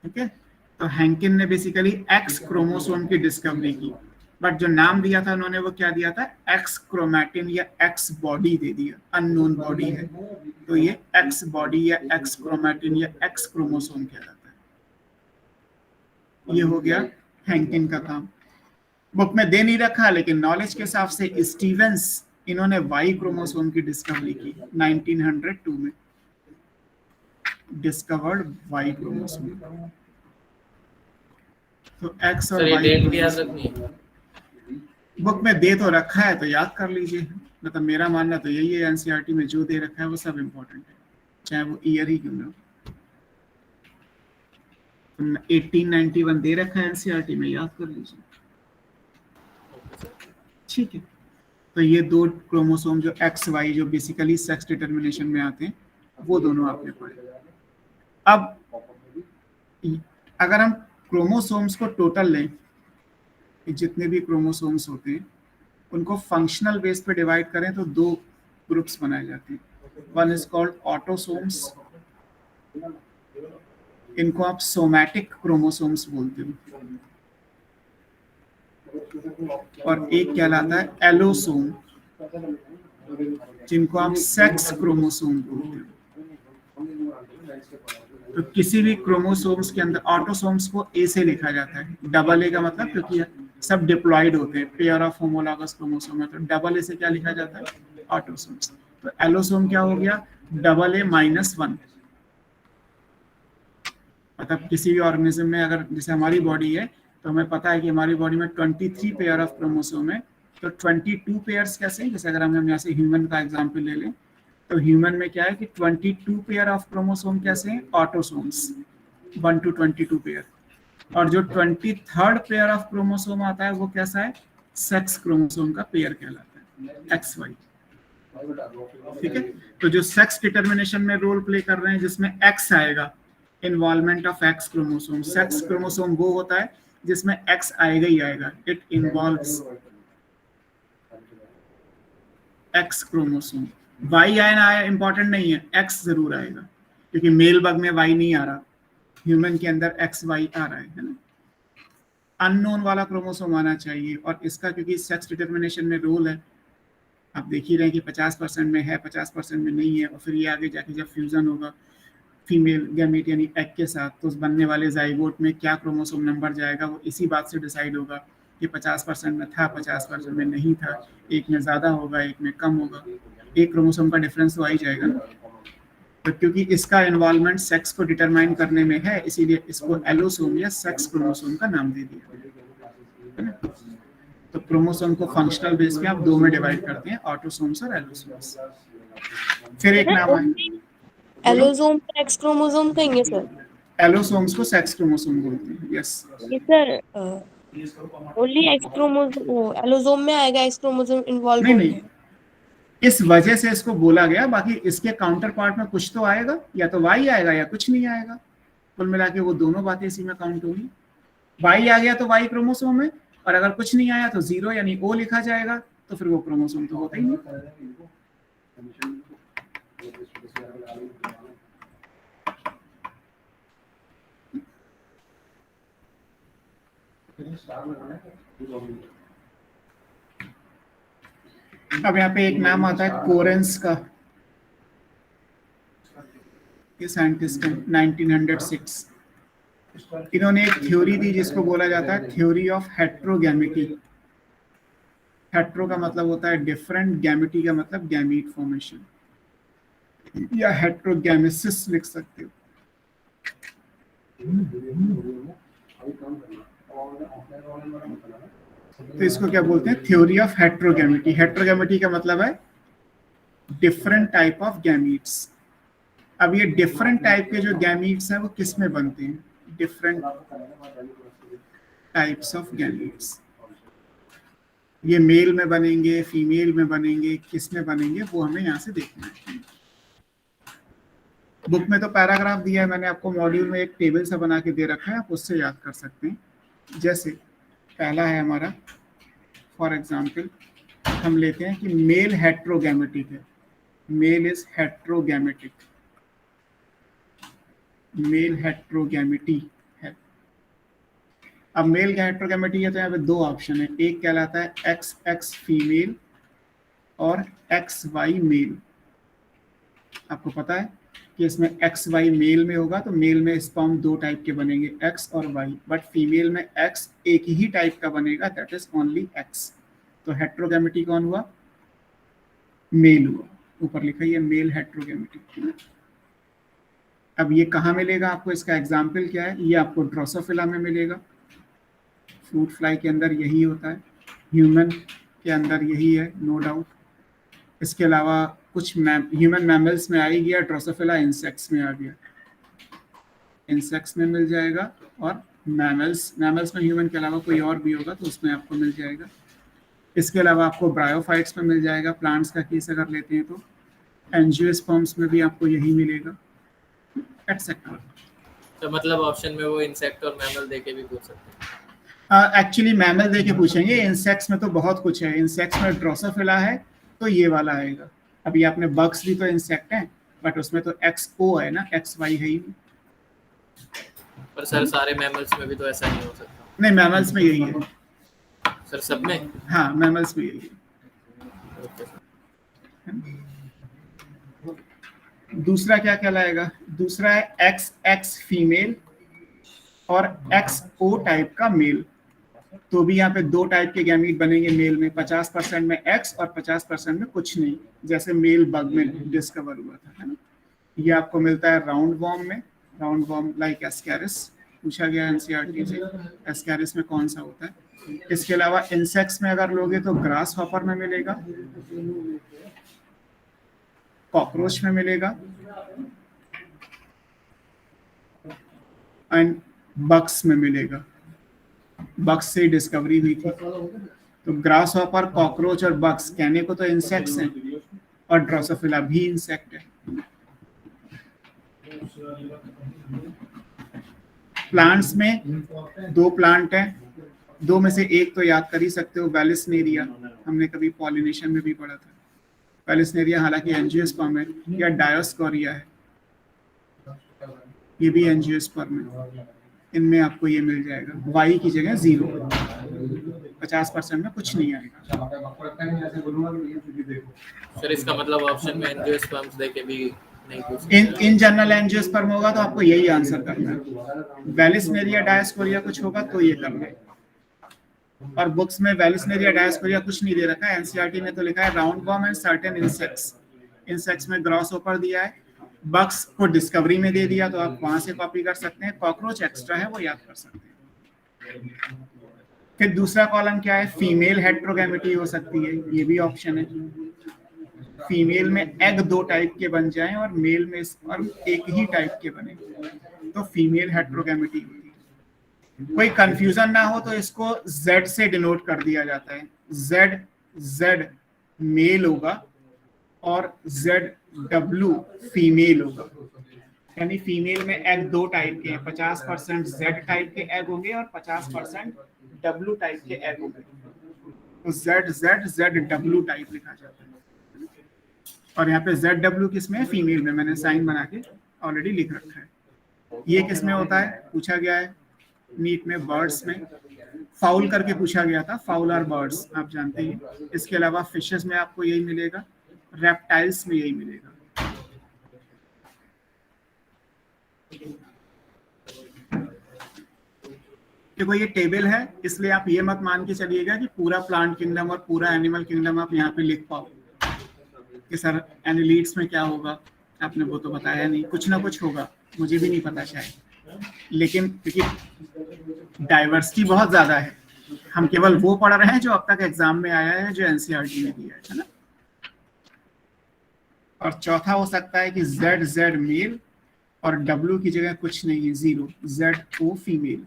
ठीक है, तो हैंकिन ने बेसिकली एक्स क्रोमोसोम की डिस्कवरी की, बट जो नाम दिया था उन्होंने वो क्या दिया था, एक्स क्रोमैटिन या एक्स बॉडी दे दिया, अननोन बॉडी है तो ये एक्स बॉडी या एक्स क्रोमैटिन या एक्स क्रोमोसोम कहलाता है। ये हो गया हैंकिन का काम। बुक में दे नहीं रखा, लेकिन नॉलेज के हिसाब से स्टीवेंस, इन्होंने वाई क्रोमोसोम की डिस्कवरी की 1902 में, डिस्कवर्ड वाई क्रोमोसोम। तो एक्स और वाई डेट याद रखनी है। बुक में दे तो रखा है तो याद कर लीजिए, मतलब मेरा मानना तो यही है, एनसीईआरटी में जो दे रखा है वो सब इम्पोर्टेंट है, चाहे वो ईयर ही क्यों ना हो। 1891 दे रखा है एनसीईआरटी में, याद कर लीजिए, ठीक है। तो ये 2 क्रोमोसोम जो एक्स वाई जो बेसिकली सेक्स डिटर्मिनेशन में आते हैं, वो दोनों आपने पढ़े। अब अगर हम क्रोमोसोम्स को टोटल लें, जितने भी क्रोमोसोम्स होते हैं उनको फंक्शनल बेस पे डिवाइड करें तो 2 ग्रुप्स बनाए जाते हैं। वन इज कॉल्ड ऑटोसोम्स, इनको आप सोमैटिक क्रोमोसोम्स बोलते हो, और एक कहलाता है एलोसोम, जिनको आप सेक्स क्रोमोसोम बोलते हो। तो किसी भी क्रोमोसोम्स के अंदर ऑटोसोम्स को ए से लिखा जाता है, डबल ए का मतलब क्योंकि सब डिप्लॉयड होते हैं, पेयर ऑफ होमोलॉगस क्रोमोसोम है, तो डबल ए से क्या लिखा जाता है, ऑटोसोम्स। तो एलोसोम क्या हो गया, डबल ए -1। मतलब किसी भी ऑर्गेनिज्म में अगर जैसे हमारी बॉडी है तो हमें पता है कि हमारी बॉडी में 23 पेयर ऑफ क्रोमोसोम है, तो 22 पेयर्स कैसे, जैसे अगर हम यहाँ से ह्यूमन का एग्जाम्पल ले लें तो ह्यूमन में क्या है कि 22 पेयर ऑफ क्रोमोसोम कैसे हैं, ऑटोसोम्स, 1 to 22 पेयर। और जो 23rd पेयर ऑफ क्रोमोसोम आता है वो कैसा है, सेक्स क्रोमोसोम का पेयर कहलाता है, एक्स वाई। ठीक है, तो जो सेक्स डिटर्मिनेशन में रोल प्ले कर रहे हैं जिसमें एक्स आएगा, involvement of X chromosome. Sex chromosome वो होता है जिसमें एक्स आएगा ही आएगा, it involves X chromosome. Y आए ना आए इंपॉर्टेंट नहीं है, एक्स जरूर आएगा, क्योंकि मेल बग में वाई नहीं आ रहा, ह्यूमन के अंदर एक्स वाई आ रहा है ना। अननोन वाला क्रोमोसोम आना चाहिए, और इसका क्योंकि सेक्स डिटर्मिनेशन में रोल है, आप देख ही रहे हैं कि 50% में है, 50% में नहीं है, और फिर ये आगे जाके जब फ्यूजन होगा फीमेल गैमेट यानी एग के साथ, तो उस बनने वाले जाइगोट में क्या क्रोमोसोम नंबर जाएगा वो इसी बात से डिसाइड होगा कि 50% में था, 50% में नहीं था, एक में ज़्यादा होगा, एक में कम होगा, एक क्रोमोसोम का डिफरेंस तो आ ही जाएगा ना। तो क्योंकि इसका इन्वॉल्वमेंट सेक्स को डिटरमाइन करने में है, इसीलिए इसको एलोसोम या सेक्स क्रोमोसोम का नाम दे दिया है ना। तो क्रोमोसोम को फंक्शनल बेस पे आप 2 में डिवाइड करते हैं, ऑटोसोम्स और एलोसोम्स। फिर एक नाम है एलोसोम सेक्स क्रोमोसोम कहेंगे सर, एलोसोम्स को सेक्स क्रोमोसोम बोलते हैं, यस। ये सर ओनली एक्स क्रोमोसोम, वो एलोसोम में आएगा, एक्स क्रोमोसोम इन्वॉल्व नहीं होंगे। नहीं, इस वजह से इसको बोला गया, बाकी इसके काउंटर पार्ट में कुछ तो आएगा, या तो वाई आएगा या कुछ नहीं आएगा। कुल मिला के वो दोनों बातें इसी में काउंट होगी। वाई आ गया तो वाई क्रोमोसोम है, और अगर कुछ नहीं आया तो 0 यानी ओ लिखा जाएगा, तो फिर वो क्रोमोसोम तो होता ही नहीं। अब यहाँ पे एक नाम आता है कोरेंस का, ये साइंटिस्ट है 1906। इन्होंने एक थ्योरी दी जिसको बोला जाता है थ्योरी ऑफ हेट्रोगैमिटी। हेट्रो का मतलब होता है डिफरेंट, गैमिटी का मतलब गैमीट फॉर्मेशन, या हेट्रोगैमिसिस लिख सकते हो। तो इसको क्या बोलते हैं? Theory of हेट्रोगैमिटी। हेट्रोगैमिटी का मतलब है डिफरेंट टाइप ऑफ गैमीट्स। अब ये डिफरेंट टाइप के जो गैमीट्स हैं वो किस में बनते हैं? Different types of gametes. ये मेल में बनेंगे, फीमेल में बनेंगे, किस में बनेंगे, वो हमें यहाँ से देखना है। बुक में तो पैराग्राफ दिया है, मैंने आपको मॉड्यूल में एक टेबल सा बना के दे रखा है, आप उससे याद कर सकते हैं। जैसे पहला है हमारा, फॉर एग्जाम्पल हम लेते हैं कि मेल हेट्रोगैमेटिक है, मेल इज हेट्रोगैमेटिक, मेल हेट्रोगैमेटी है। अब मेल का हेट्रोगैमेटी है तो यहाँ पे दो ऑप्शन है, एक कहलाता है एक्स एक्स फीमेल और एक्स वाई मेल। आपको पता है कि इसमें एक्स वाई मेल में होगा तो मेल में स्पर्म दो टाइप के बनेंगे, एक्स और वाई, बट फीमेल में एक्स एक ही टाइप का बनेगा, दैट इज ओनली एक्स। तो हेट्रोगैमेटी कौन हुआ? मेल हुआ। ऊपर लिखा है मेल हेट्रोगैमेटी। अब ये कहाँ मिलेगा आपको? इसका एग्जाम्पल क्या है? ये आपको ड्रोसोफिला में मिलेगा, फ्रूट फ्लाई के अंदर यही होता है, ह्यूमन के अंदर यही है, नो डाउट। इसके अलावा कुछ ह्यूमन मैमल्स में आ ही गया, ड्रोसोफिला इंसेक्ट्स में आ गया, इंसेक्ट्स में मिल जाएगा, और मैमल्स में ह्यूमन के अलावा कोई और भी होगा तो उसमें आपको मिल जाएगा। इसके अलावा आपको ब्रायोफाइट्स में मिल जाएगा, प्लांट्स का केस अगर लेते हैं तो एंजियोस्पर्म्स में भी आपको यही मिलेगा, एटसेट्रा। तो मतलब ऑप्शन में वो इंसेक्ट और मैमल देके भी पूछ सकते हैं। एक्चुअली मैमल दे के पूछेंगे, इंसेक्ट्स में तो बहुत कुछ है। इंसेक्ट्स में ड्रोसोफिला है तो ये वाला आएगा। अभी आपने बग्स भी तो इंसेक्ट हैं, बट उसमें तो एक्स ओ है ना, एक्स वाई है ही नहीं। पर सर सारे मैमल्स में भी तो ऐसा नहीं हो सकता। नहीं, मैमल्स में यही है सर सब में? हाँ, मैमल्स में यही है। Okay sir. दूसरा क्या कहलाएगा? दूसरा है एक्स एक्स फीमेल और एक्स ओ टाइप का मेल। तो भी यहाँ पे दो टाइप के गैमीट बनेंगे मेल में, 50% में एक्स और 50% में कुछ नहीं, जैसे मेल बग में डिस्कवर हुआ था, है ना। ये आपको मिलता है राउंड वॉर्म में, राउंड वॉर्म लाइक एस्कैरिस, पूछा गया एनसीईआरटी से, एस्कैरिस में कौन सा होता है। इसके अलावा इंसेक्ट्स में अगर लोगे तो ग्रास हॉपर में मिलेगा, कॉकरोच में मिलेगा, एंड बग्स में मिलेगा। बग्स से डिस्कवरी हुई थी, तो ग्रास हॉपर, कॉकरोच और बग्स कहने को तो इंसेक्ट्स हैं, और ड्रोसोफिला भी इंसेक्ट है। प्लांट्स में दो प्लांट हैं, दो में से एक तो याद कर ही सकते हो, वेलिस्नेरिया, हमने कभी पॉलिनेशन में भी पढ़ा था। वेलिस्नेरिया हालांकि एंजियोस्पर्म है, या डायोस्कोरिया है, ये भी एंजियोस्पर्म है। इनमें आपको ये मिल जाएगा, वाई की जगह 0, 50% में कुछ नहीं आएगा। सर इसका मतलब ऑप्शन में एंजियोस्पर्म्स देके भी नहीं पूछ सकते। इन जनरल एंजियोस्पर्म होगा तो आपको यही आंसर करना है। वेलिस्नेरिया डायोस्कोरिया कुछ होगा तो ये करना है, और बुक्स में वेलिस्नेरिया डायोस्कोरिया कुछ नहीं दे रखा है। एनसीईआरटी में तो लिखा है round warm and certain insects. Insects में ग्रॉस हॉपर दिया है, बग्स को डिस्कवरी में दे दिया, तो आप वहां से कॉपी कर सकते हैं। कॉकरोच एक्स्ट्रा है, वो याद कर सकते हैं। फिर दूसरा कॉलम क्या है? फीमेल हेट्रोगैमेटी हो सकती है, ये भी ऑप्शन है। फीमेल में एग दो टाइप के बन जाएं और मेल में स्पर्म एक ही टाइप के बने, तो फीमेल हेट्रोगैमेटी होती है। कोई कंफ्यूजन ना हो तो इसको Z से डिनोट कर दिया जाता है। Z मेल होगा और ZW फीमेल होगा। यानी फीमेल में एग दो टाइप के हैं, 50% Z टाइप के एग होंगे और 50% W टाइप के एग होंगे। तो ZW टाइप लिखा जाता है। और यहाँ पे ZW किस में है? फीमेल में। मैंने साइन बना के ऑलरेडी लिख रखा है। ये किस में होता है? पूछा गया है नीट में, बर्ड्स में। फाउल करके पूछा गया था, फाउल आर बर्ड्स, आप जानते हैं। इसके अलावा फिशेस में आपको यही मिलेगा, रेप्टाइल्स में यही मिलेगा। देखो ये टेबल है, इसलिए आप ये मत मान के चलिएगा कि पूरा प्लांट किंगडम और पूरा एनिमल किंगडम आप यहाँ पे लिख पाओ कि सर एनिलीड्स में क्या होगा। आपने वो तो बताया नहीं, कुछ ना कुछ होगा, मुझे भी नहीं पता शायद, लेकिन क्योंकि डाइवर्सिटी बहुत ज्यादा है, हम केवल वो पढ़ रहे हैं जो अब तक एग्जाम में आया है, जो एनसीईआरटी में दिया है ना। और चौथा हो सकता है कि Z मेल और W की जगह कुछ नहीं है, 0, ZO फीमेल।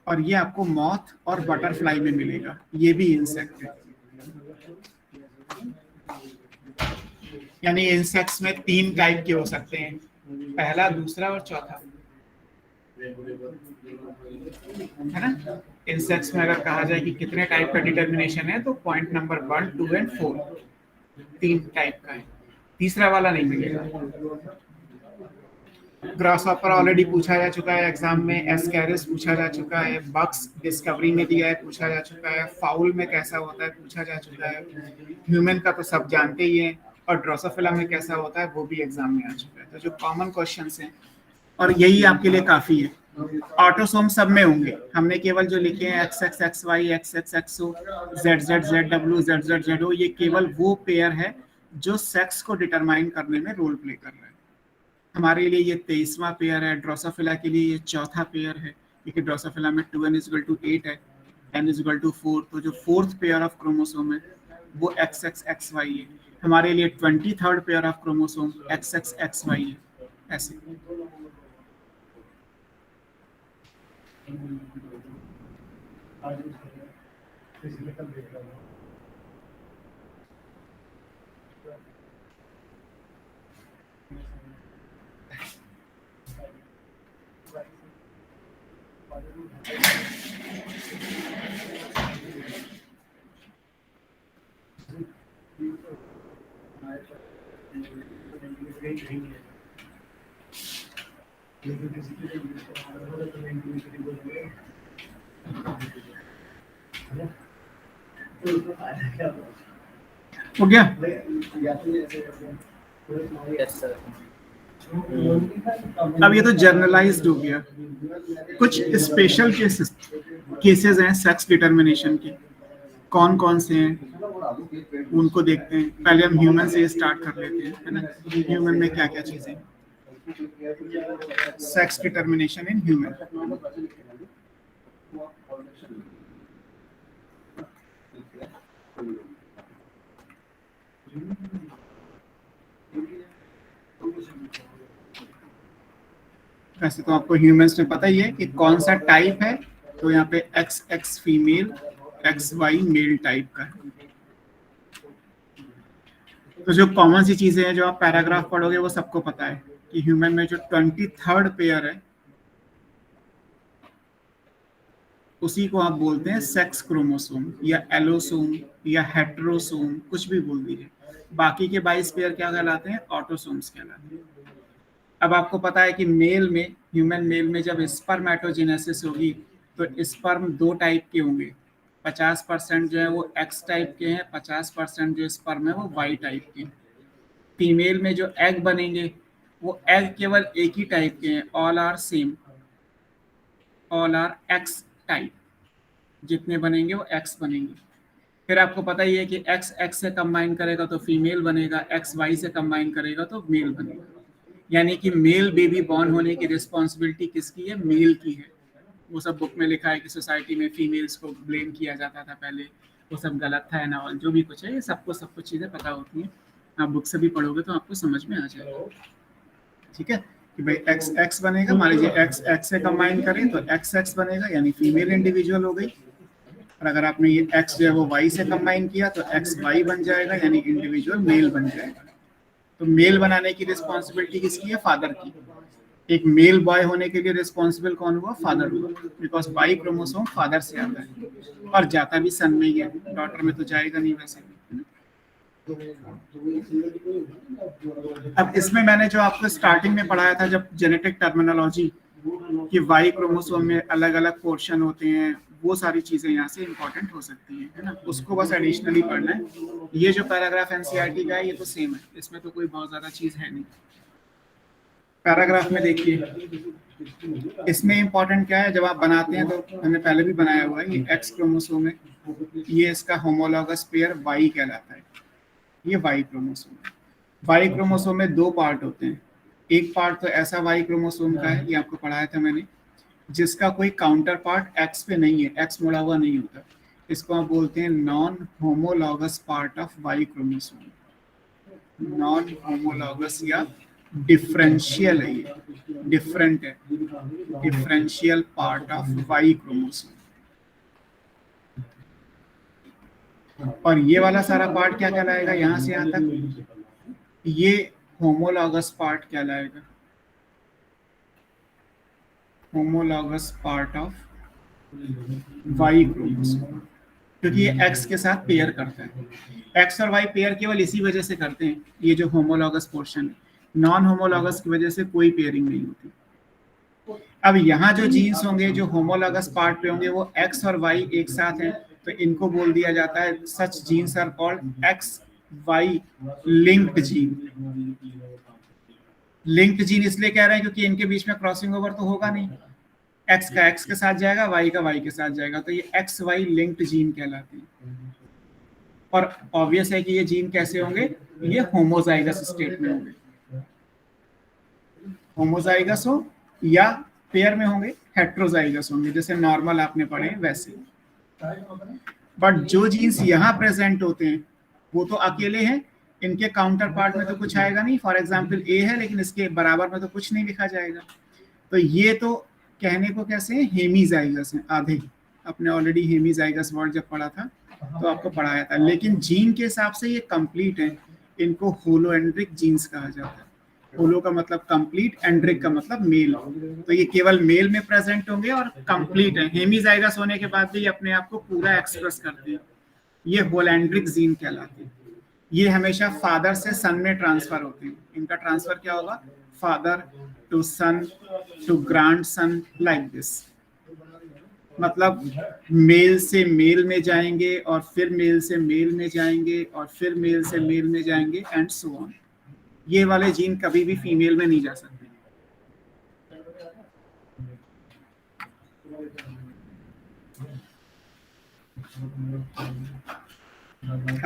और ये आपको मॉथ और बटरफ्लाई में मिलेगा, ये भी इंसेक्ट है। यानी इंसेक्ट्स में 3 टाइप के हो सकते हैं, पहला, दूसरा और चौथा, है ना। इंसेक्ट्स में अगर कहा जाए कि कितने टाइप का डिटर्मिनेशन है, तो पॉइंट नंबर 1, 2 एंड 4 3 टाइप का है, तीसरा वाला नहीं मिलेगा। ग्रासहॉपर ऑलरेडी पूछा जा चुका है एग्जाम में, एस्कैरिस पूछा जा चुका है, बग्स डिस्कवरी में दिया है, पूछा जा चुका है, फाउल में कैसा होता है पूछा जा चुका है, ह्यूमन का तो सब जानते ही हैं, और ड्रोसोफिला में कैसा होता है वो भी एग्जाम में आ चुका है। तो जो कॉमन क्वेश्चंस हैं, और यही आपके लिए काफी है। ऑटोसोम सब में होंगे, हमने केवल जो लिखे हैं XXXY, XXXO, ZZ, ZW, ZZ, ZO, ये केवल वो पेयर है जो सेक्स को डिटरमाइन करने में रोल प्ले कर रहा है। हमारे लिए ये 23वां पेयर है, ड्रोसोफिला के लिए ये चौथा पेयर है, क्योंकि ड्रोसोफिला में 2n = 8 है, n = 4, तो जो 4th पेयर ऑफ क्रोमोसोम है वो XXXY है। हमारे लिए 23rd pair of chromosome XXXY है। ऐसे हो गया। Yes sir. अब ये तो जर्नलाइज्ड हो गया, कुछ स्पेशल केसेस हैं सेक्स डिटर्मिनेशन के। कौन कौन से हैं उनको देखते हैं। पहले हम ह्यूमन से स्टार्ट कर लेते हैं, है ना। ह्यूमन में क्या क्या चीजें, सेक्स डिटर्मिनेशन इन ह्यूमन। वैसे तो आपको ह्यूमंस में पता ही है कि कौन सा टाइप है, तो यहाँ पे XX female, XY male type का है। तो जो कॉमन सी चीजें हैं जो आप पैराग्राफ पढ़ोगे वो सबको पता है कि ह्यूमन में जो 23rd पेयर है उसी को आप बोलते हैं सेक्स क्रोमोसोम या एलोसोम या हेटेरोसोम, कुछ भी बोल दीजिए। बाकी के 22 पेयर क्या कहलाते हैं? ऑटोसोम्स कहलाते हैं। अब आपको पता है कि मेल में, ह्यूमन मेल में जब स्पर्मेटोजेनेसिस होगी तो स्पर्म 2 टाइप के होंगे। 50% जो है वो X टाइप के हैं, 50% जो स्पर्म है वो Y टाइप के हैं। फीमेल में जो एग बनेंगे वो एग केवल एक ही टाइप के हैं, all are same, all are X type. जितने बनेंगे वो X बनेंगे। फिर आपको पता ही है कि X X से कंबाइन करेगा तो फीमेल बनेगा, X Y से कंबाइन करेगा तो मेल बनेगा। यानी कि मेल बेबी बॉर्न होने की रिस्पॉन्सिबिलिटी किसकी है? मेल की है। वो सब बुक में लिखा है कि सोसाइटी में फीमेल्स को ब्लेम किया जाता था पहले, वो सब गलत था ना, जो भी कुछ है ये सबको सब कुछ चीज़ें पता होती हैं। आप बुक से भी पढ़ोगे तो आपको समझ में आ जाएगा, ठीक है। कि भाई एक्स एक्स बनेगा, मान लीजिए एक्स एक्स से कंबाइन करें तो एक्स एक्स बनेगा यानी फीमेल इंडिविजुअल हो गई, और अगर आपने ये एक्स जो है वो वाई से कंबाइन किया तो एक्स वाई बन जाएगा यानी इंडिविजुअल मेल बन जाएगा। तो मेल बनाने की रिस्पॉन्सिबिलिटी किसकी है? फादर की। एक मेल बॉय होने के लिए रिस्पॉन्सिबल कौन हुआ? फादर हुआ, बिकॉज वाई क्रोमोसोम फादर से आता है और जाता भी सन में ही है, डॉटर में तो जाएगा नहीं वैसे भी। अब इसमें मैंने जो आपको स्टार्टिंग में पढ़ाया था जब जेनेटिक टर्मिनोलॉजी कि वाई क्रोमोसोम में अलग अलग पोर्शन होते हैं, वो सारी चीजें यहाँ से इंपॉर्टेंट हो सकती हैं, है ना, उसको बस एडिशनली पढ़ना है। ये जो पैराग्राफ एनसीईआरटी का है ये तो सेम है, इसमें तो कोई बहुत ज्यादा चीज है नहीं। पैराग्राफ में देखिए इसमें इंपॉर्टेंट क्या है, जब आप बनाते हैं तो मैंने पहले भी बनाया हुआ है, ये एक्स क्रोमोसोम है, ये इसका होमोलॉगस पेयर वाई कहलाता है, ये वाई क्रोमोसोम है। वाई क्रोमोसोम में दो पार्ट होते हैं, एक पार्ट तो ऐसा वाई क्रोमोसोम का है, ये आपको पढ़ाया था मैंने, जिसका कोई काउंटर पार्ट एक्स पे नहीं है, एक्स मुड़ा हुआ नहीं होता, इसको आप बोलते हैं non homologous part of Y chromosome, non homologous या डिफरेंशियल है, ये डिफरेंट है, differential part of Y chromosome. और ये वाला सारा पार्ट क्या कहलाएगा, यहाँ से यहाँ तक ये होमोलॉगस पार्ट कहलाएगा, homologous part of Y chromosome, क्योंकि ये एक्स के साथ पेयर करता है। एक्स और वाई पेयर केवल इसी वजह से करते हैं, ये जो होमोलॉगस पोर्शन है, नॉन होमोलॉगस की वजह से कोई पेयरिंग नहीं होती। अब यहाँ जो जीन्स होंगे जो होमोलॉगस पार्ट पे होंगे वो एक्स और वाई एक साथ हैं, तो इनको बोल दिया जाता है such genes are called X Y linked gene. Linked gene इसलिए कह रहे हैं क्योंकि इनके बीच में क्रॉसिंग ओवर तो होगा नहीं, एक्स का एक्स के साथ जाएगा, वाई का वाई के साथ जाएगा, तो ये एक्स वाई लिंक्ड जीन कहलाते हैं। और ऑब्वियस है कि ये जीन कैसे होंगे, ये होमोजाइगस स्टेट में होंगे, होमोजाइगस हो या पेयर में होंगे, हेट्रोजाइगस होंगे, जैसे नॉर्मल आपने पढ़े वैसे। बट जो जीन्स यहाँ प्रेजेंट होते हैं वो तो अकेले हैं, इनके काउंटर पार्ट में तो कुछ आएगा नहीं। फॉर एग्जाम्पल ए है लेकिन इसके बराबर में तो कुछ नहीं लिखा जाएगा, तो ये तो कहने को कैसे हैं, हेमीजाइगस हैं आधे। आपने ऑलरेडी हेमीजाइगस वर्ड जब पढ़ा था तो आपको पढ़ाया था, लेकिन जीन के हिसाब से ये कंप्लीट है, इनको होलोएंड्रिक जीन्स कहा जाता है। होलो का मतलब कंप्लीट, एंड्रिक का मतलब मेल, तो ये केवल मेल में प्रेजेंट होंगे और कंप्लीट है। हेमीजाइगस होने के बाद भी ये अपने आप को पूरा एक्सप्रेस करते हैं, ये होलोएंड्रिक जीन कहलाते हैं। ये हमेशा फादर से सन में ट्रांसफर होते हैं, इनका ट्रांसफर क्या होगा, father to son to grandson, like this. मतलब मेल से मेल में जाएंगे और फिर मेल से मेल में जाएंगे और फिर मेल से मेल में जाएंगे एंड सो ऑन। ये वाले जीन कभी भी फीमेल में नहीं जा सकते।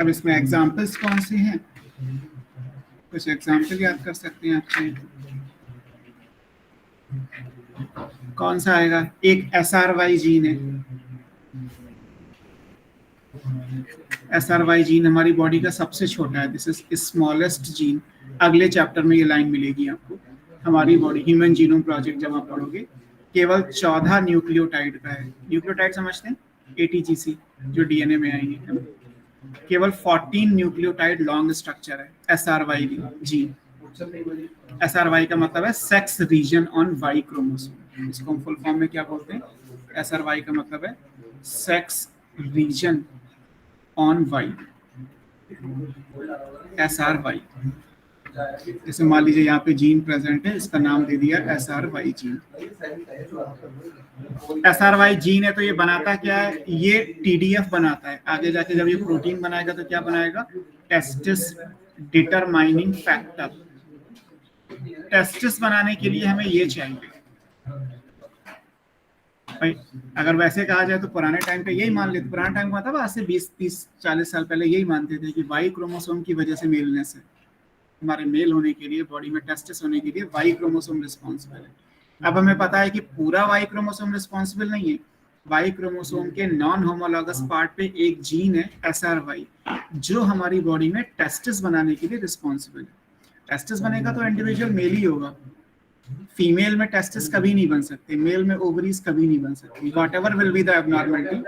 अब इसमें एग्जाम्पल्स कौन से हैं, कुछ एग्जाम्पल याद कर सकते हैं अच्छे। कौन सा आएगा, एक SRY जीन है, SRY जीन हमारी बॉडी का सबसे छोटा है, दिस इज स्मॉलेस्ट जीन। अगले चैप्टर में ये लाइन मिलेगी आपको, हमारी बॉडी ह्यूमन जीनोम प्रोजेक्ट जब आप पढ़ोगे, केवल 14 न्यूक्लियोटाइड का है। न्यूक्लियोटाइड समझते हैं, ATGC जो DNA में आएंगे, है ना, केवल 14 न्यूक्लियोटाइड लॉन्ग स्ट्रक्चर है SRY जीन। SRY का मतलब है sex region on Y chromosome, इसको हम फुल फॉर्म में क्या बोलते हैं, SRY का मतलब है sex region on Y, SRY। जैसे मान लीजिए यहाँ पे जीन प्रेजेंट है, इसका नाम दे दिया SRY जीन। SRY जीन है तो ये बनाता क्या है, ये TDF बनाता है। आगे जाके जब ये प्रोटीन बनाएगा तो क्या बनाएगा, टेस्टिस डिटरमाइनिंग फैक्टर। टेस्टिस बनाने के लिए हमें ये चाहिए भाई। अगर वैसे कहा जाए तो पुराने टाइम पे यही मान लेते, पुराने टाइम का मतलब आज से 20, 30, 40 साल पहले यही मानते थे कि वाई क्रोमोसोम की वजह से मेलनेस है, हमारे मेल होने के लिए, बॉडी में टेस्टिस होने के लिए वाई क्रोमोसोम रिस्पॉन्सिबल है। अब हमें पता है कि पूरा वाई क्रोमोसोम रिस्पॉन्सिबल नहीं है, वाई क्रोमोसोम के नॉन होमोलॉगस पार्ट पे एक जीन है SRY जो हमारी बॉडी में टेस्टिस बनाने के लिए रिस्पॉन्सिबल है। टेस्टिस बनेगा तो इंडिविजुअल मेल ही होगा, फीमेल में टेस्टिस कभी नहीं बन सकते, मेल में ओवरीज कभी नहीं बन सकती, whatever will be the abnormality.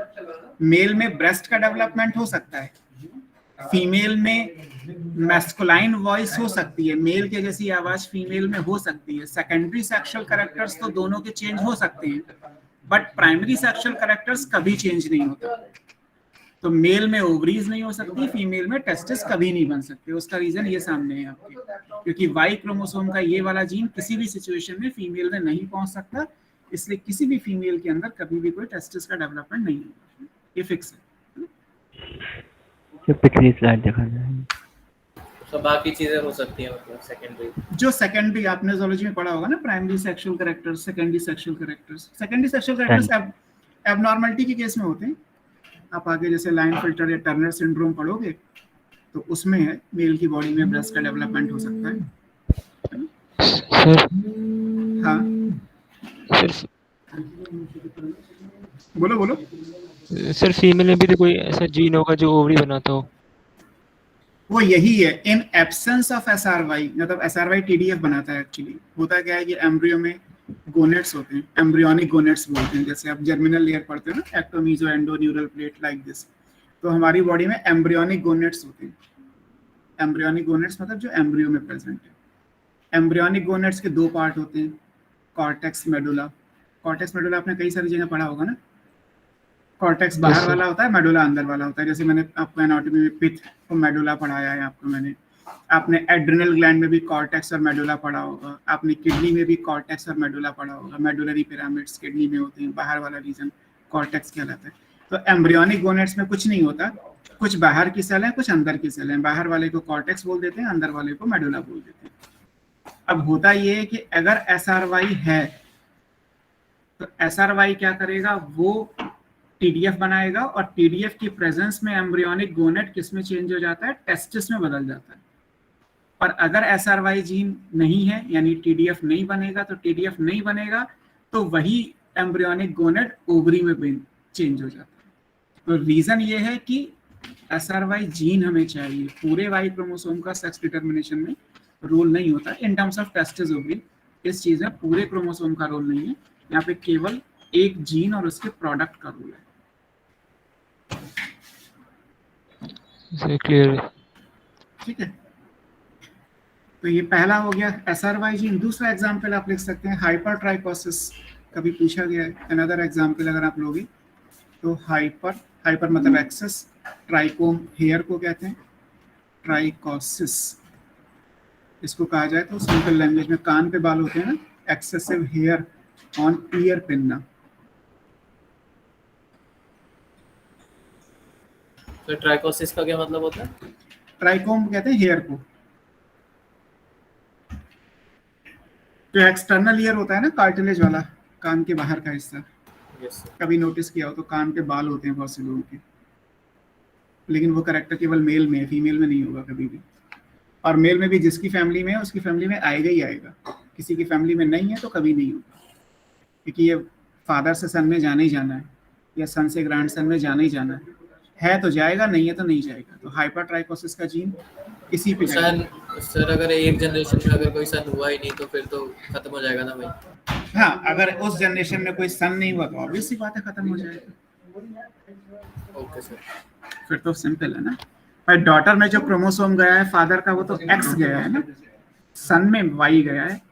Male में ब्रेस्ट का डेवलपमेंट हो सकता है, फीमेल में मैस्कुलाइन वॉइस हो सकती है, मेल के जैसी आवाज फीमेल में हो सकती है, सेकेंडरी सेक्सुअल कैरेक्टर्स तो दोनों के चेंज हो सकते हैं, बट प्राइमरी सेक्सुअल कैरेक्टर्स कभी चेंज नहीं होता। तो मेल में ओवरीज नहीं हो सकती, फीमेल में टेस्टिस कभी नहीं बन सकते। उसका रीजन ये सामने है आपके, क्योंकि वाई क्रोमोसोम का ये वाला जीन किसी भी सिचुएशन में फीमेल में नहीं पहुंच सकता, इसलिए किसी भी फीमेल के अंदर कभी भी कोई टेस्टिस का डेवलपमेंट नहीं होगा, ये फिक्स है। जो पिछली स्लाइड दिखाना है, तो बाकी चीजें हो सकती हैं, मतलब सेकेंडरी जो सेकेंडरी आपने ज़ूलॉजी में पढ़ा होगा ना, primary sexual characters, secondary sexual characters. Secondary sexual characters abnormality के केस में होते हैं। आप आगे जैसे लाइन फिल्टर या टर्नर सिंड्रोम पढ़ोगे तो उसमें है मेल की बॉडी में ब्रेस्ट का डेवलपमेंट हो सकता है। सर हाँ सर बोलो बोलो। सर फीमेल में भी तो कोई ऐसा जीन होगा जो ओवरी बनाता हो? वो यही है, इन एब्सेंस ऑफ SRY, मतलब SRY TDF बनाता है एक्चुअली। होता क्या है कि एम्ब्रियो में गोनेट्स होते हैं, एम्ब्रियोनिक गोनेट्स बोलते हैं, जैसे आप जर्मिनल लेयर पढ़ते हो ना, ecto meso endo neural plate like this. तो हमारी बॉडी में एम्ब्रियोनिक गोनेट्स होते हैं। एम्ब्रियोनिक गोनेट्स मतलब जो एम्ब्रियो में प्रेजेंट है। एम्ब्रियोनिक गोनेट्स के दो पार्ट होते हैं, कॉर्टेक्स मेडुला। कॉर्टेक्स मेडुला आपने कई सारी जगह पढ़ा होगा ना। कॉर्टेक्स बाहर वाला होता है, मेडुला अंदर वाला होता है। जैसे मैंने आपको एनाटॉमी में पिथ को मेडुला पढ़ाया है आपको मैंने। आपने एड्रिनल ग्लैंड में भी कॉर्टेक्स और मेडुला पढ़ा होगा। आपने किडनी में भी कॉर्टेक्स और मेडुला पढ़ा होगा। मेडुलरी पिरामिड्स किडनी में होते हैं, बाहर वाला रीजन कॉर्टेक्स कहलाता है। तो एम्ब्रियोनिक गोनेट्स में कुछ नहीं होता, कुछ बाहर की सेल है, कुछ अंदर की सेल है। बाहर वाले को कॉर्टेक्स बोल देते हैं, अंदर वाले को मेडुला बोल देते हैं। अब होता ये है कि अगर SRY है तो SRY क्या करेगा, वो TDF बनाएगा, और TDF की प्रेजेंस में एम्ब्रियोनिक गोनेट किस में चेंज हो जाता है, टेस्टिस में बदल जाता है। और अगर SRY जीन नहीं है, यानी TDF नहीं बनेगा, तो TDF नहीं बनेगा तो वही एम्ब्रियोनिक गोनेट ओवरी में चेंज हो जाता है। तो रीजन ये है कि SRY जीन हमें चाहिए। पूरे वाई क्रोमोसोम का सेक्स डिटर्मिनेशन में रोल नहीं होता in terms of testis ovary. इस चीज में पूरे क्रोमोसोम का रोल नहीं है, यहाँ पे केवल एक जीन और उसके प्रोडक्ट का रोल है। क्लियर, ठीक है, तो ये पहला हो गया SRY जीन। दूसरा एग्जांपल आप लिख सकते हैं हाइपरट्राइकोसिस, कभी पूछा गया है। अनदर एग्जांपल अगर आप लोगे तो हाइपर मतलब एक्सेस, ट्राइकोम हेयर को कहते हैं, ट्राइकोसिस इसको कहा जाए तो सिंपल लैंग्वेज में कान पे बाल होते हैं ना, excessive hair on ear pinna. तो ट्राइकोसिस का क्या मतलब होता है? ट्राइकोम कहते हैं हेयर को। जो एक्सटर्नल ईयर होता है ना, कार्टिलेज वाला, कान के बाहर का हिस्सा, यस कभी नोटिस किया हो तो कान पे बाल होते हैं बहुत से लोगों के, लेकिन वो करेक्टर केवल मेल में है, फीमेल में नहीं होगा कभी भी। और मेल में भी जिसकी फैमिली में है उसकी फैमिली में आएगा ही आएगा, किसी की फैमिली में नहीं है तो कभी नहीं होगा, क्योंकि ये फादर से सन में जाना ही जाना है, या सन से ग्रैंड सन में जाना ही जाना है तो जाएगा, नहीं है तो नहीं जाएगा। तो हाइपरट्राइकोसिस का जीन इसी पे सर अगर एक जनरेशन में अगर कोई सन हुआ ही नहीं तो फिर तो खत्म हो जाएगा ना भाई। हाँ, अगर उस जनरेशन में कोई सन नहीं हुआ तो ऑब्वियस सी बात है खत्म हो जाएगा। ओके सर, फिर तो सिंपल है ना भाई। डॉटर में जो क्रोमोसोम गया है फादर का, वो तो एक्स गया है ना, सन में वाई गया है।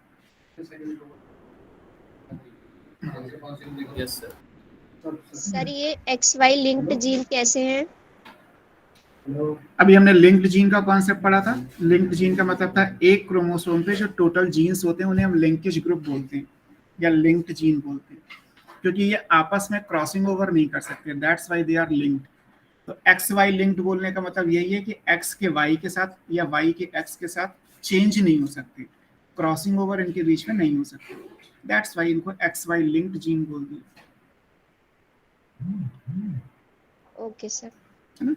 Yes sir. सर ये XY लिंक्ड जीन कैसे हैं? अभी हमने लिंक्ड जीन का कॉन्सेप्ट पढ़ा था। लिंक्ड जीन का मतलब था एक क्रोमोसोम पे जो टोटल जीन्स होते हैं उन्हें हम लिंकेज ग्रुप बोलते हैं या लिंक्ड जीन बोलते हैं, क्योंकि ये आपस में क्रॉसिंग ओवर नहीं कर सकते, that's why they are linked. तो XY लिंक्ड बोलने का मतलब यही है कि X के Y के साथ या Y के X के साथ चेंज नहीं हो सकते, क्रॉसिंग ओवर इनके बीच में नहीं हो सकते, दैट्स व्हाई इनको XY लिंक्ड जीन बोल दिया। Okay sir. है ना?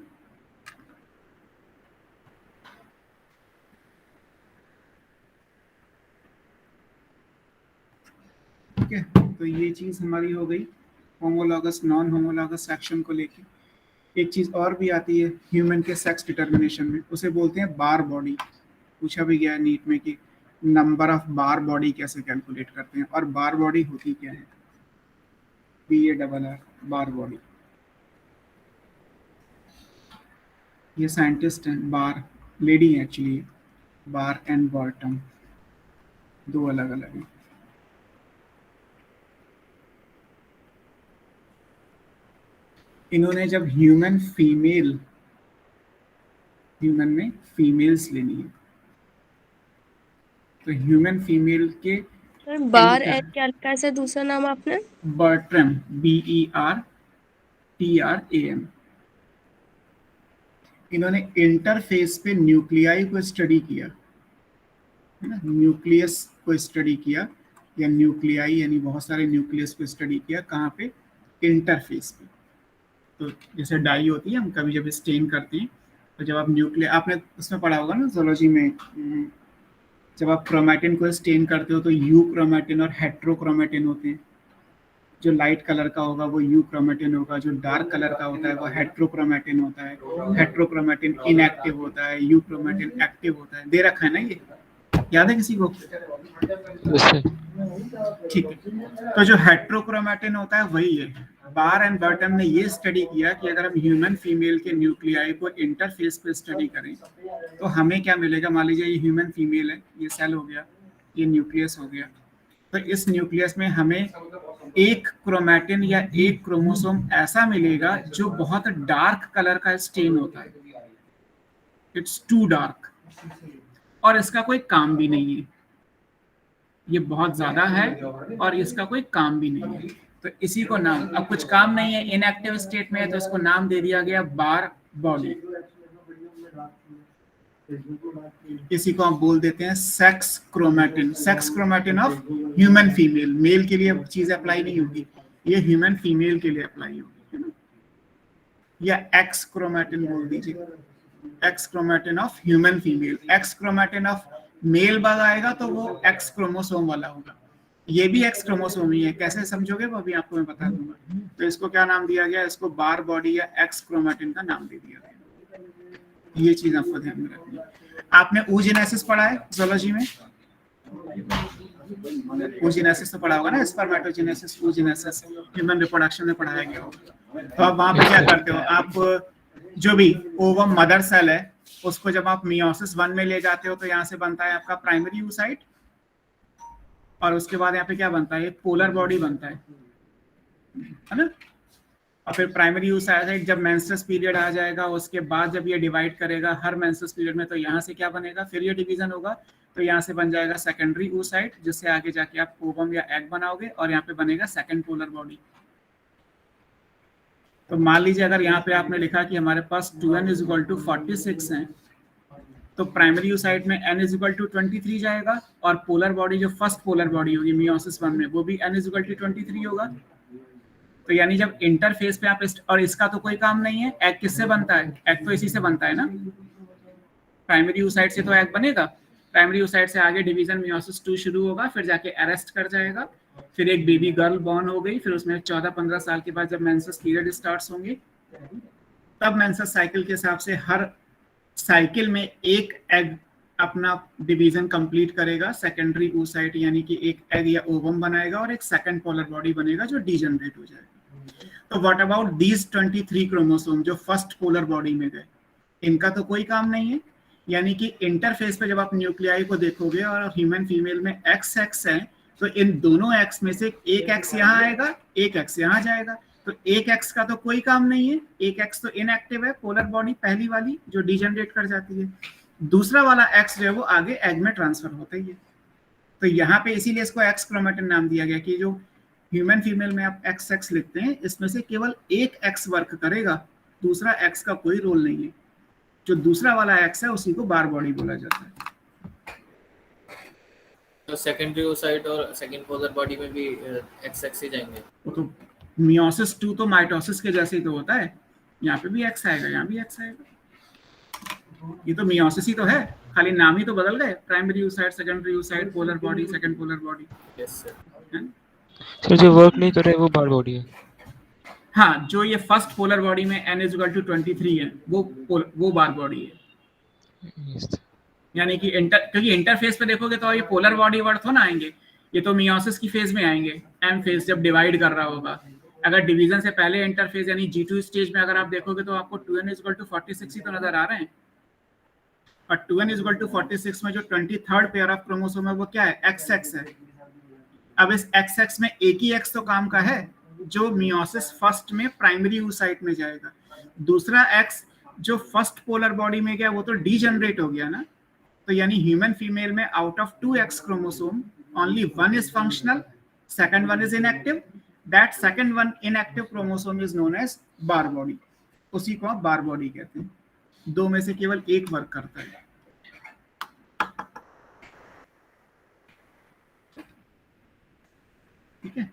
ठीक है, तो ये चीज हमारी हो गई होमोलॉगस नॉन होमोलॉगस सेक्शन को लेके। एक चीज और भी आती है ह्यूमन के सेक्स डिटर्मिनेशन में, उसे बोलते हैं बार बॉडी। पूछा भी गया है नीट में कि नंबर ऑफ बार बॉडी कैसे कैलकुलेट करते हैं, और बार बॉडी होती क्या है, BARR बार बॉडी। ये साइंटिस्ट हैं, बार लेडी है एक्चुअली, बार एंड बॉटम दो अलग अलग हैं। इन्होंने जब ह्यूमन में फीमेल्स लेनी है, तो ह्यूमन फीमेल के सर बार एंड क्या लिखा है सर दूसरा नाम आपने? Bertram, BERTRAM। इन्होंने इंटरफेस पे न्यूक्लियाई को स्टडी किया, है ना, न्यूक्लियस को स्टडी किया, या न्यूक्लियाई यानी बहुत सारे न्यूक्लियस को स्टडी किया, कहाँ पे, इंटरफेस पे। तो जैसे डाई होती है, हम कभी जब स्टेन करते हैं, तो जब आप आपने उसमें पढ़ा होगा ना जोलॉजी में, जब आप क्रोमैटिन को स्टेन करते हो तो यू क्रोमैटिन और हेट्रोक्रोमैटिन होते हैं। जो लाइट कलर का होगा वो यू क्रोमैटिन होगा, जो डार्क कलर का होता है वो हेट्रोक्रोमैटिन होता है। हेट्रोक्रोमैटिन इनएक्टिव होता है, यू क्रोमैटिन एक्टिव होता है। दे रखा है ना, ये याद है किसी को? ठीक है, तो जो हेट्रोक्रोमैटिन होता है वही है। बार एंड बर्टन ने ये स्टडी किया कि अगर हम ह्यूमन फीमेल के न्यूक्लियाई को इंटरफेस पे स्टडी करें तो हमें क्या मिलेगा। मान लीजिए ये ह्यूमन फीमेल है, ये सेल हो गया, ये न्यूक्लियस हो गया, तो इस न्यूक्लियस में हमें एक क्रोमैटिन या एक क्रोमोसोम ऐसा मिलेगा जो बहुत डार्क कलर का स्टेन होता है, इट्स टू डार्क, और इसका कोई काम भी नहीं है, ये बहुत ज्यादा है और इसका कोई काम भी नहीं है। तो इसी को नाम, अब कुछ काम नहीं है, इनएक्टिव स्टेट में है, तो इसको नाम दे दिया गया बार बॉडी। इसी को आप बोल देते हैं sex chromatin. Sex chromatin of human female, male के लिए चीज अप्लाई नहीं होगी, ये ह्यूमन फीमेल के लिए अप्लाई होगी, है ना। या एक्स क्रोमैटिन बोल दीजिए, X chromatin of human female. X chromatin of male बाग आएगा तो वो एक्स क्रोमोसोम वाला होगा, ये भी एक्स क्रोमोसोम ही है। कैसे समझोगे वो अभी आपको मैं बता दूंगा। तो इसको क्या नाम दिया गया, इसको बार बॉडी या एक्स क्रोमैटिन का नाम दे दिया गया। ये चीज आपको ध्यान में रखनी है। आपने oogenesis पढ़ा है zoology में? oogenesis तो पढ़ा होगा ना, स्पर्मेटोजेनेसिस, oogenesis ह्यूमन रिप्रोडक्शन में पढ़ाया गया होगा। तो आप वहां पे क्या करते हो, आप जो भी ओवम मदर सेल है उसको जब आप मियोसिस 1 में ले जाते हो तो यहाँ से बनता है आपका प्राइमरी oocyte, और उसके बाद यहाँ पे क्या बनता है, एक पोलर बॉडी बनता है ना। और फिर प्राइमरी oocyte जब मेंस्ट्रुअस पीरियड आ जाएगा उसके बाद जब ये डिवाइड करेगा हर मेंस्ट्रुअस पीरियड में, तो यहाँ से क्या बनेगा, फिर ये डिवीजन होगा, तो यहाँ से बन जाएगा सेकेंडरी oocyte, जिससे आगे जाके आप ओवम या एग बनाओगे, और यहाँ पे बनेगा सेकेंड पोलर बॉडी। तो मान लीजिए अगर यहाँ पे आपने लिखा कि हमारे पास 2n = 46 है, तो प्राइमरी oocyte में n = 23 जाएगा, और पोलर बॉडी जो फर्स्ट पोलर बॉडी होगी मियोसिस 1 में, वो भी n = 23 होगा। तो यानी जब इंटरफेस पे आप और इसका तो कोई काम नहीं है, एग किससे बनता है, एग तो इसी से बनता है ना, प्राइमरी oocyte से तो एग बनेगा। प्राइमरी oocyte से आगे डिवीजन मियोसिस 2 शुरू होगा, फिर जाके अरेस्ट कर जाएगा, फिर एक बेबी गर्ल बॉर्न हो गई, फिर उसमें 14-15 साल के बाद जब मेंसेस पीरियड स्टार्ट्स होंगे, तब मेंसेस साइकिल के हिसाब से हर साइकिल में एक एग अपना डिवीजन कंप्लीट करेगा, सेकेंडरी oocyte यानी कि एक एग या ओवम बनाएगा, और एक सेकंड पोलर बॉडी बनेगा जो डीजनरेट हो जाएगा। तो व्हाट अबाउट दीज 23 क्रोमोसोम जो फर्स्ट पोलर बॉडी में गए, इनका तो कोई काम नहीं है। यानी कि इंटरफेस पे जब आप न्यूक्लियाई को देखोगे और ह्यूमन फीमेल में एक्स एक्स है, तो इन दोनों एक्स में से एक एक्स यहाँ आएगा, एक एक्स यहाँ जाएगा। तो एक एक्स का तो कोई काम नहीं है, एक एक्स तो इनएक्टिव है, पोलर बॉडी पहली वाली जो डीजनरेट कर जाती है, दूसरा वाला एक्स जो है वो आगे एग में ट्रांसफर होता ही है। तो यहाँ पे इसीलिए इसको एक्स क्रोमैटिन नाम दिया गया कि जो ह्यूमन फीमेल में आप एक्स एक्स लिखते हैं, इसमें से केवल एक एक्स वर्क करेगा, दूसरा एक्स का कोई रोल नहीं है। जो दूसरा वाला एक्स है उसी को बार बॉडी बोला जाता है। तो सेकेंडरी oocyte और सेकंड पोलर बॉडी में भी एक्स एक्स ही जाएंगे। तो मियोसिस 2 तो माइटोसिस के जैसे ही तो होता है, यहाँ पे भी एक्स आएगा, यहाँ भी एक्स आएगा। ये तो मियोसिस ही तो है, खाली नाम ही तो बदल गए, primary oocyte, secondary oocyte, polar body, second polar body. Yes sir. Sir जो वर्क नहीं कर रहा है वो बार बॉडी है। हाँ, जो ये फर्स्ट पोलर बॉडी में n = 23 है, वो बार बॉडी है। Yes. यानी कि क्योंकि इंटरफेस पे देखोगे तो ये पोलर बॉडी वर्ड तो ना आएंगे, ये तो मियोसिस की फेज में आएंगे, एम फेज जब डिवाइड कर रहा होगा। अगर डिवीजन से पहले इंटरफेज यानी G2 स्टेज में अगर आप देखोगे तो आपको 2n = 46 ही तो नजर आ रहे हैं, और 2n = 46 में जो 23rd पेयर ऑफ क्रोमोसोम है वो क्या है, XX है। अब इस XX में एक ही X तो काम का है जो मियोसिस फर्स्ट में प्राइमरी oocyte में जाएगा, दूसरा X जो फर्स्ट पोलर बॉडी में गया वो तो डीजनरेट हो गया ना। तो यानी ह्यूमन फीमेल में out of 2X chromosome only 1 is functional, second one is inactive, that second one inactive chromosome is known as Barr body, उसी को आप बार बॉडी कहते हैं। दो में से केवल एक वर्क करता है। ठीक है,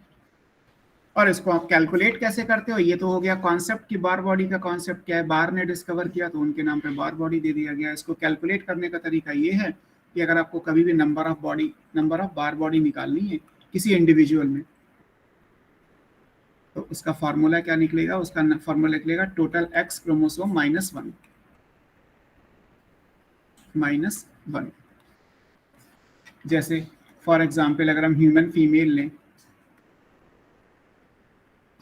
और इसको आप कैलकुलेट कैसे करते हो, ये तो हो गया कॉन्सेप्ट कि बार बॉडी का कॉन्सेप्ट क्या है, बार ने डिस्कवर किया तो उनके नाम पे बार बॉडी दे दिया गया। इसको कैलकुलेट करने का तरीका ये है कि अगर आपको कभी भी नंबर ऑफ बार बॉडी निकालनी है किसी इंडिविजुअल में, तो उसका फॉर्मूला क्या निकलेगा, उसका फॉर्मूला निकलेगा टोटल X क्रोमोसोम -1। जैसे फॉर एग्जाम्पल अगर हम ह्यूमन फीमेल लें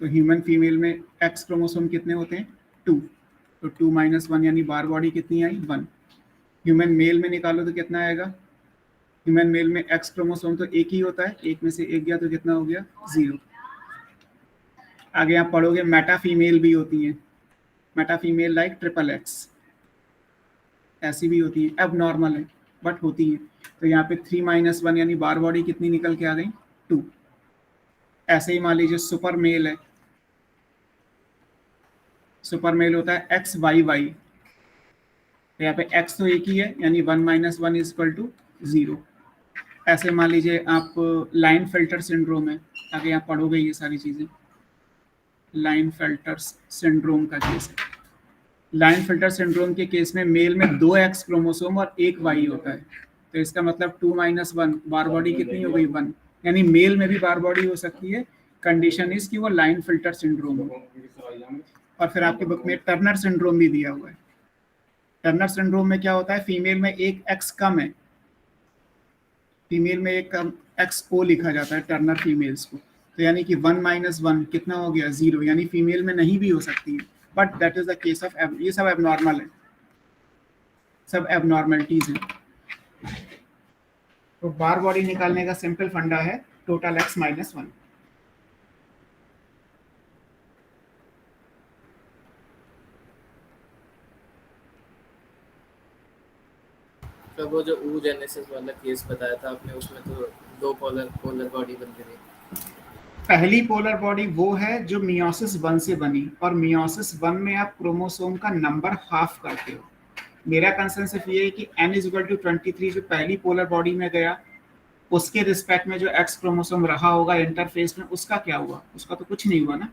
तो ह्यूमन फीमेल में X क्रोमोसोम कितने होते हैं, 2, तो 2 - 1 यानी बार बॉडी कितनी आई, 1। ह्यूमन मेल में निकालो तो कितना आएगा, ह्यूमन मेल में X क्रोमोसोम तो एक ही होता है, एक में से एक गया तो कितना हो गया, 0। आगे आप पढ़ोगे मेटा फीमेल भी होती है, मेटा फीमेल लाइक XXX, ऐसी भी होती है, अब नॉर्मल है बट होती है। तो यहाँ पे 3 - 1 यानी बार बॉडी कितनी निकल के आ गई, 2। ऐसे ही मान लीजिए सुपर मेल है, सुपर मेल होता है XYY, तो यहाँ पे X तो एक ही है यानी 1 - 1 = 0। ऐसे मान लीजिए आप लाइन फिल्टर सिंड्रोम है, आगे आप पढ़ोगे ये सारी चीजें, लाइन फिल्टर सिंड्रोम का केस है। लाइन फिल्टर सिंड्रोम के केस में मेल में 2 X क्रोमोसोम और 1 Y होता है, तो इसका मतलब 2 - 1 बार बॉडी कितनी हो गई, 1, यानी मेल में भी बार बॉडी हो सकती है। कंडीशन इज कि वो लाइन फिल्टर सिंड्रोम हो। और फिर आपके बुक में टर्नर सिंड्रोम भी दिया हुआ है। टर्नर सिंड्रोम में क्या होता है, फीमेल में एक X कम है, फीमेल में एक X को लिखा जाता है टर्नर फीमेल्स को, तो यानी कि 1 - 1 कितना हो गया, 0, यानी फीमेल में नहीं भी हो सकती है, but that is the case of, ये सब एबनॉर्मल है, सब एबनॉर्मलिटीज हैं। तो बार बॉडी निकालने का सिंपल फंडा है टोटल X - 1। तो वो जो oogenesis वाला केस बताया था आपने, उसमें तो 2 पोलर बॉडी बन गई। पहली पोलर बॉडी वो है जो मियोसिस 1 से बनी, और मियोसिस 1 में आप क्रोमोसोम का नंबर हाफ करते हो। मेरा कंसर्न सिर्फ ये है कि n = 23 जो पहली पोलर बॉडी में गया, उसके रिस्पेक्ट में जो X क्रोमोसोम रहा होगा इंटरफेस में, उसका क्या हुआ, उसका तो कुछ नहीं हुआ ना,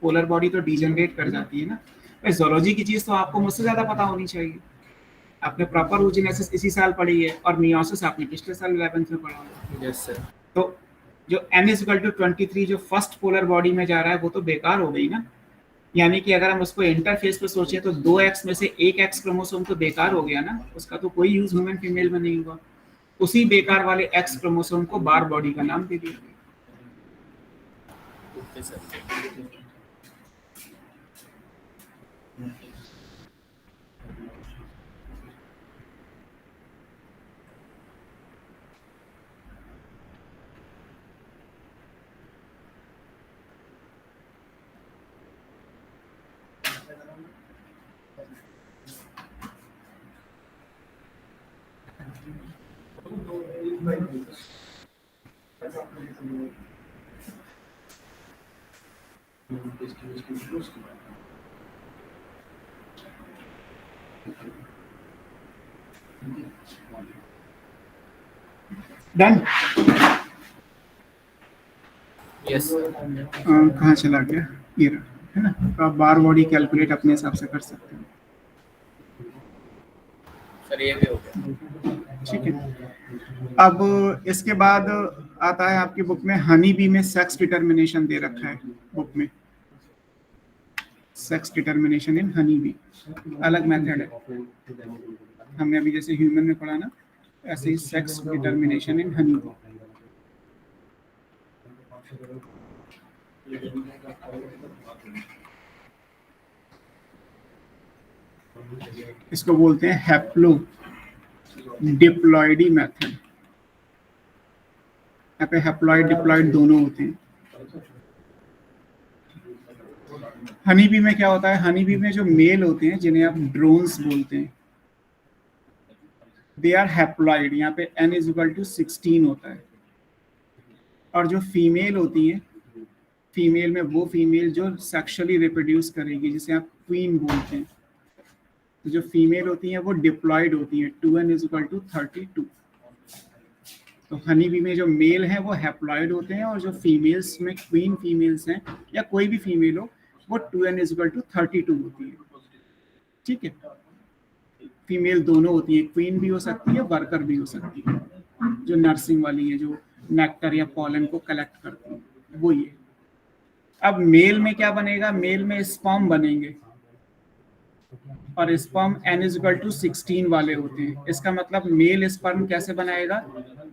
पोलर बॉडी तो डीजनरेट कर जाती है ना। भाई जोलॉजी की चीज तो आपको मुझसे ज्यादा पता होनी चाहिए, आपने प्रॉपर oogenesis इसी साल पढ़ी है और मियोसिस आपने पिछले साल 11th में पढ़ा है। Yes sir. तो जो n = 23 जो फर्स्ट पोलर बॉडी में जा रहा है वो तो बेकार हो गई ना, यानी कि अगर हम उसको इंटरफेस पे सोचें तो 2X में से 1 X क्रोमोसोम तो बेकार हो गया ना, उसका तो कोई यूज ह्यूमन फीमेल में नहीं हुआ। उसी बेकार वाले X क्रोमोसोम को बार बॉडी का नाम दे दिया गया। Okay sir. Done. Yes sir. कहाँ चला गया, ये रहा, है ना। तो आप बार बॉडी कैलकुलेट अपने हिसाब से कर सकते हैं। सर ये भी हो गया। ठीक है, अब इसके बाद आता है आपकी बुक में हनी बी में सेक्स डिटर्मिनेशन दे रखा है बुक में, sex determination in honey bee, अलग मेथड है। हमने अभी जैसे ह्यूमन में पढ़ा ना, ऐसे ही sex determination in honey bee. इसको बोलते हैं हैप्लो डिप्लॉइडी मेथड। यहाँ पे हैप्लॉइड डिप्लॉइड दोनों होते हैं। हनी बी में क्या होता है, हनी बी में जो मेल होते हैं जिन्हें आप ड्रोन्स बोलते हैं, दे आर हैप्लॉइड। यहाँ पे n इज इक्वल टू 16 होता है। और जो फीमेल होती हैं, फीमेल में वो फीमेल जो सेक्सुअली रिप्रोड्यूस करेगी, जिसे आप क्वीन बोलते हैं, तो जो फीमेल होती हैं वो डिप्लॉइड होती हैं। 2n is equal to 32। तो हनी बी में जो मेल हैं वो हैप्लॉइड होते हैं, और जो फीमेल्स में क्वीन फीमेल्स हैं या कोई भी फीमेल हो, वो 2n इज इक्वल टू 32 होती है। ठीक है, फीमेल दोनों होती है, क्वीन भी हो सकती है, वर्कर भी हो सकती है, जो नर्सिंग वाली है, जो नेक्टर या पॉलन को कलेक्ट करती है, वो ये। अब मेल में क्या बनेगा, मेल में स्पर्म बनेंगे, और sperm n is equal to 16 वाले होते हैं। इसका मतलब मेल स्पर्म कैसे बनाएगा,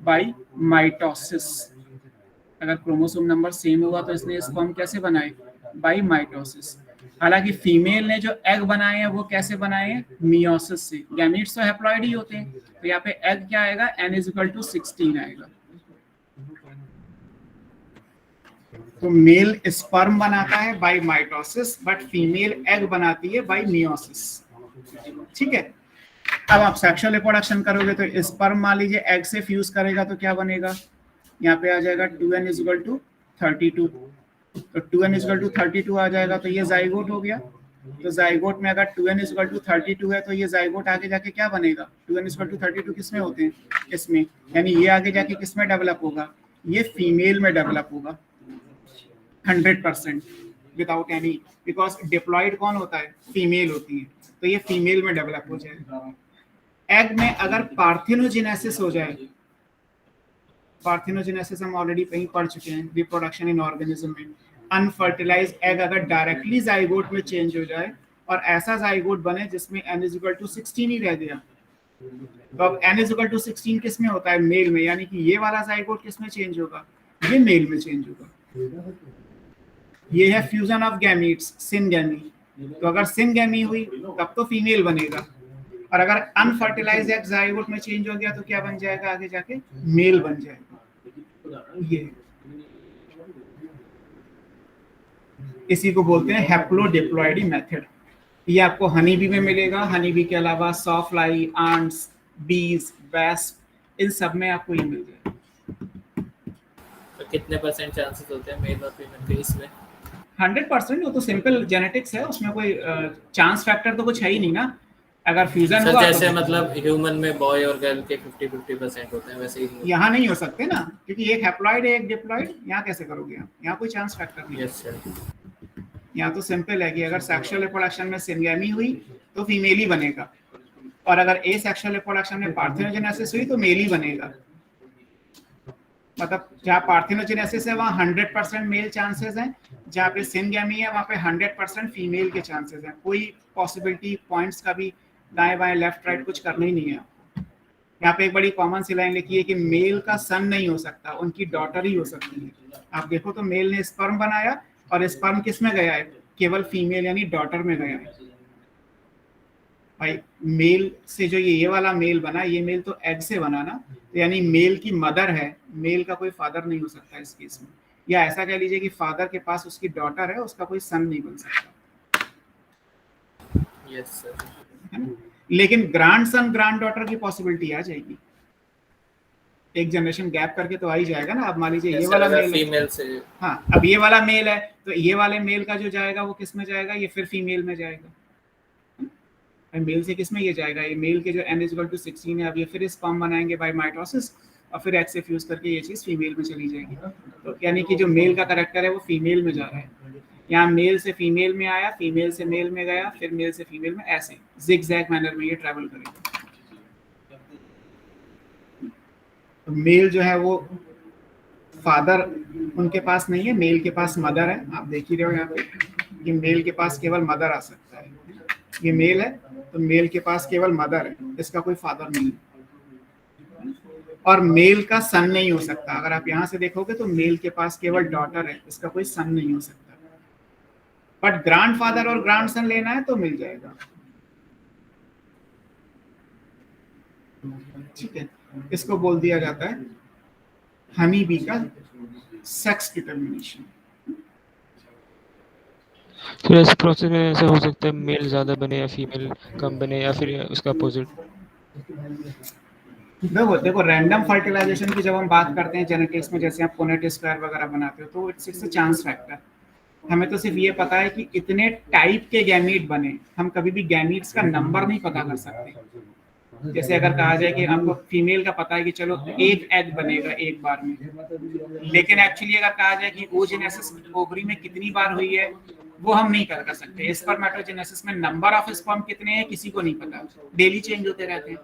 बाय माइटोसिस। अगर क्रोमोसोम नंबर सेम हुआ तो इसने स्पर्म कैसे बनाए, बाय माइटोसिस। हालांकि फीमेल ने जो एग बनाए हैं वो कैसे बनाए हैं, मियोसिस से। गैमीट्स तो हैप्लॉइड ही होते हैं, तो यहाँ पे एग क्या आएगा, n इज इक्वल टू 16 आएगा। तो मेल स्पर्म बनाता है by mitosis, but female egg बनाती है बाय मियोसिस। ठीक है, अब आप सेक्सुअल रिप्रोडक्शन करोगे तो स्पर्म मान लीजिए एग से फ्यूज करेगा तो क्या बनेगा, यहाँ पे आ जाएगा 2n इज इक्वल टू 32। तो 2n इज इक्वल टू 32 आ जाएगा, तो ये जाइगोट हो गया। तो जाइगोट में अगर 2n इज इक्वल टू 32 है तो ये जाइगोट आगे जाके क्या बनेगा, 2n इज इक्वल टू 32 किसमें होते हैं, इसमें, यानी ये आगे जाके किसमें डेवलप होगा, ये फीमेल में डेवलप होगा 100% विदाउट एनी, बिकॉज डिप्लॉइड कौन होता है, फीमेल होती है, तो ये फीमेल में डेवलप हो जाएगा। एग में अगर पार्थिनोजेनेसिस हो जाए, पार्थिनोजेनेसिस हम ऑलरेडी कहीं पढ़ चुके हैं, रिप्रोडक्शन इन ऑर्गेनिज्म में, अनफर्टिलाइज्ड एग अगर डायरेक्टली जाइगोट में चेंज हो जाए और ऐसा जाइगोट बने जिसमें n इज इक्वल टू 16 ही रह गया, तो अब n इज इक्वल टू 16 किस में होता है, मेल में, यानी कि ये वाला जाइगोट किस में चेंज होगा, ये मेल में चेंज होगा। ये है फ्यूजन ऑफ गैमीट्स, सिनगैमी। तो अगर सिनगैमी हुई तब तो फीमेल बनेगा, और अगर अनफर्टिलाइज्ड एग जाइगोट में चेंज हो गया तो क्या बन जाएगा, आगे जाके मेल बन जाएगा। ये इसी को बोलते हैं हैप्लोडिप्लॉइडी मेथड। ये आपको हनी बी में मिलेगा। हनी बी के अलावा सॉफ्लाई, आंट्स, बीज, वेस्प, इन सब में आपको ये मिल जाएगा। तो कितने % चांसेस होते हैं मेल और फीमेल के इसमें? 100%। वो तो सिंपल जेनेटिक्स है, उसमें कोई चांस फैक्टर तो कुछ है ही नहीं ना। अगर फ्यूजन सर हुआ जैसे तो मतलब ह्यूमन में बॉय और गर्ल के 50-50% होते हैं, वैसे ही यहाँ नहीं हो सकते ना, क्योंकि एक हैप्लॉइड है एक डिप्लॉइड, यहाँ कैसे करोगे आप, यहाँ कोई चांस फैक्टर नहीं है। Yes sir. यहाँ तो सिंपल है कि अगर सेक्सुअल रिप्रोडक्शन में सिनगैमी हुई तो फीमेल ही बनेगा, और अगर ए सेक्सुअल रिप्रोडक्शन में पार्थिनोजेनेसिस हुई तो मेल ही बनेगा। मतलब जहाँ पार्थिनोजेनेसिस है वहाँ 100% मेल चांसेस हैं, जहाँ पे सिनगैमी है वहाँ पे 100% फीमेल के चांसेस हैं। कोई पॉसिबिलिटी पॉइंट्स का भी दाएं बाएं लेफ्ट राइट कुछ करना ही नहीं है आपको। यहाँ पे एक बड़ी कॉमन सी लाइन लिखी है कि मेल का सन नहीं हो सकता, उनकी डॉटर ही हो सकती है। आप देखो तो मेल ने स्पर्म बनाया, और स्पर्म किस में गया है, केवल फीमेल यानी डॉटर में गया है। भाई मेल से जो ये वाला मेल बना, ये मेल तो एग से बना ना, तो यानी मेल की मदर है, मेल का कोई फादर नहीं हो सकता इस केस में। या ऐसा कह लीजिए कि फादर के पास उसकी डॉटर है, उसका कोई सन नहीं बन सकता। Yes sir. है ना? लेकिन ग्रैंड सन ग्रैंड डॉटर की पॉसिबिलिटी आ जाएगी, एक जनरेशन गैप करके तो आ ही जाएगा ना। अब मान लीजिए ये वाला मेल फीमेल से, हाँ अब ये वाला मेल है, तो ये वाले मेल का जो जाएगा वो किस में जाएगा, ये फिर फीमेल में जाएगा। मेल से किस में ये जाएगा, ये मेल के जो n इज इक्वल टू 16 है, अब ये फिर स्पर्म बनाएंगे बाय माइटोसिस, और फिर एग से फ्यूज करके ये चीज फीमेल में चली जाएगी। तो यानी कि जो मेल का कैरेक्टर है वो फीमेल में जा रहा है। यहाँ मेल से फीमेल में आया, फीमेल से मेल में गया, फिर मेल से फीमेल में, ऐसे जिगजैग मैनर में ये ट्रैवल करेगा। तो मेल जो है वो फादर उनके पास नहीं है, मेल के पास मदर है। आप देख ही रहे हो यहाँ पे कि मेल के पास केवल मदर आ सकता है। ये मेल है तो मेल के पास केवल मदर है, इसका कोई फादर नहीं है। और मेल का सन नहीं हो सकता, अगर आप यहाँ से देखोगे तो मेल के पास केवल डॉटर है, इसका कोई सन नहीं हो सकता। बट ग्रैंडफादर और ग्रैंडसन लेना है तो मिल जाएगा। ठीक है, इसको बोल दिया जाता है हनी बी का सेक्स डिटर्मिनेशन। फिर इस प्रोसेस में ऐसा हो सकता है मेल ज़्यादा बने या फीमेल कम बने, या फिर उसका अपोजिट? देखो रैंडम फर्टिलाइजेशन की जब हम बात करते हैं जेनेटिक्स में, जैसे आप पुनेट स्क्वायर वगैरह बनाते हो, तो इट्स अ चांस फैक्टर। हमें तो सिर्फ ये पता है कि इतने टाइप के गैमीट बने, हम कभी भी गैमीट्स का नंबर नहीं पता कर सकते। जैसे अगर कहा जाए कि आपको फीमेल का पता है कि चलो एक एग बनेगा एक बार में, लेकिन एक्चुअली अगर कहा जाए कि ओजेनेसिस ओवरी में कितनी बार हुई है वो हम नहीं कर सकते। स्पर्मेटोजेनेसिस में नंबर ऑफ स्पर्म कितने हैं किसी को नहीं पता, डेली चेंज होते रहते हैं।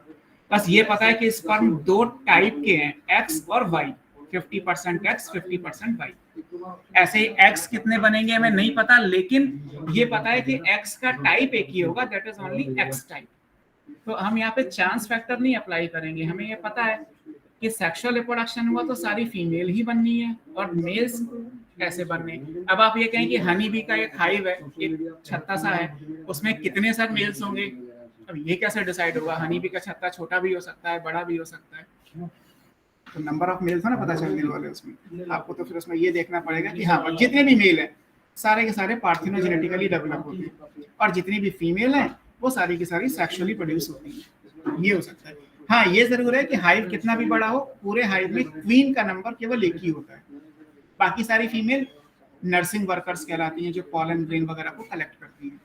बस ये पता है कि स्पर्म दो टाइप के हैं, एक्स और वाई, 50% एक्स 50% वाई। ऐसे ही एक्स कितने बनेंगे हमें नहीं पता, लेकिन ये पता है कि एक्स का टाइप एक ही होगा, that is only x type. तो हम यहाँ पे चांस फैक्टर नहीं अप्लाई करेंगे, हमें ये पता है कि सेक्सुअल रिप्रोडक्शन हुआ तो सारी फीमेल ही बननी है और मेल्स ऐसे बनने। अब आप ये कहें कि हनी बी का एक हाइव है, एक छत्ता सा है, उसमें कितने सारे मेल्स होंगे, अब ये कैसे डिसाइड होगा? हनी बी का छत्ता छोटा भी हो सकता है, बड़ा भी हो सकता है, तो नंबर ऑफ मेल्स ना पता चलने वाले उसमें। आपको तो फिर उसमें ये देखना पड़ेगा कि हाँ जितने भी मेल है सारे के सारे पार्थिनोजेनेटिकली डेवलप होते हैं, और जितनी भी फीमेल है वो सारी की सारी सेक्सुअली प्रोड्यूस होती है। ये हो सकता है। हाँ ये जरूर है कि हाइव कितना भी बड़ा हो, पूरे हाइव में क्वीन का नंबर केवल एक ही होता है, बाकी सारी फीमेल नर्सिंग वर्कर्स कहलाती हैं जो पॉलन ग्रेन वगैरह को कलेक्ट करती हैं।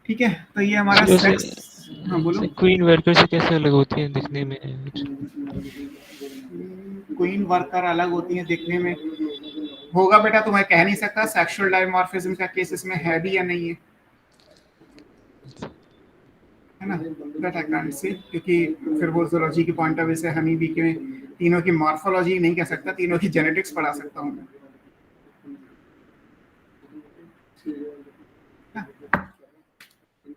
ठीक है, तो ये हमारा सेक्स। हाँ बोलो। क्वीन वर्कर से कैसे अलग होती है दिखने में? क्वीन वर्कर अलग होती हैं दिखने में, होगा बेटा तो मैं कह नहीं सकता। सेक्सुअल डायमॉर्फिज्म का केस इसमें है भी या नहीं है ना, दैट आई कांट से, क्योंकि फिर वो ज़ूलॉजी की पॉइंट ऑफ व्यू से हनी बी के तीनों की मॉर्फोलॉजी नहीं कह सकता, तीनों की जेनेटिक्स पढ़ा सकता हूँ मैं।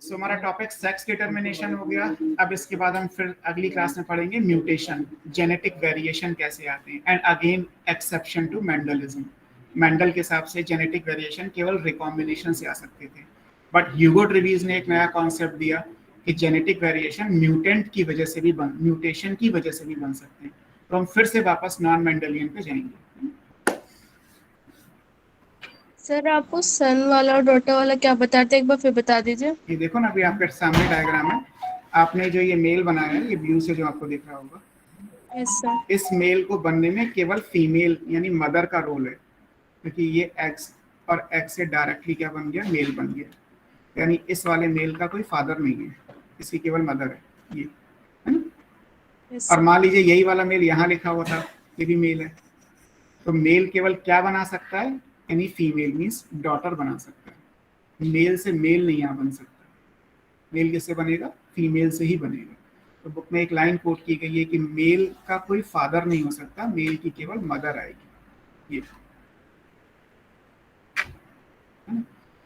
सो हमारा टॉपिक सेक्स डिटर्मिनेशन हो गया। अब इसके बाद हम फिर अगली क्लास में पढ़ेंगे म्यूटेशन, जेनेटिक वेरिएशन कैसे आते हैं, and again exception to Mendelism. Mendel के हिसाब से जेनेटिक वेरिएशन केवल रिकॉम्बिनेशन से आ सकते थे, बट ह्यूगो ट्रेविस ने एक नया कॉन्सेप्ट दिया कि जेनेटिक वेरिएशन म्यूटेंट की वजह से भी म्यूटेशन की वजह से भी बन सकते हैं। तो हम फिर से वापस नॉन मेंडलियन पे जाएंगे। सर आपको सन वाला और डॉटर वाला क्या बताते एक बार फिर बता दीजिए। ये देखो ना अभी आपके सामने डायग्राम है, आपने जो ये मेल बनाया है, ये व्यू से जो आपको दिख रहा होगा, यस सर। इस मेल को बनने में केवल फीमेल यानी मदर का रोल है, क्योंकि ये एक्स और एक्स से डायरेक्टली क्या बन गया, मेल बन गया। यानी इस वाले मेल का कोई फादर नहीं है, इसकी केवल मदर है, ये है ना। यस और मान लीजिए यही वाला मेल यहाँ लिखा हुआ था, ये भी मेल है, तो मेल केवल क्या बना सकता है, यानी फीमेल मीन्स डॉटर बना सकता है। मेल से मेल नहीं यहाँ बन सकता। मेल किससे बनेगा, फीमेल से ही बनेगा। तो बुक में एक लाइन कोट की गई है कि मेल का कोई फादर नहीं हो सकता, मेल की केवल मदर आएगी। ये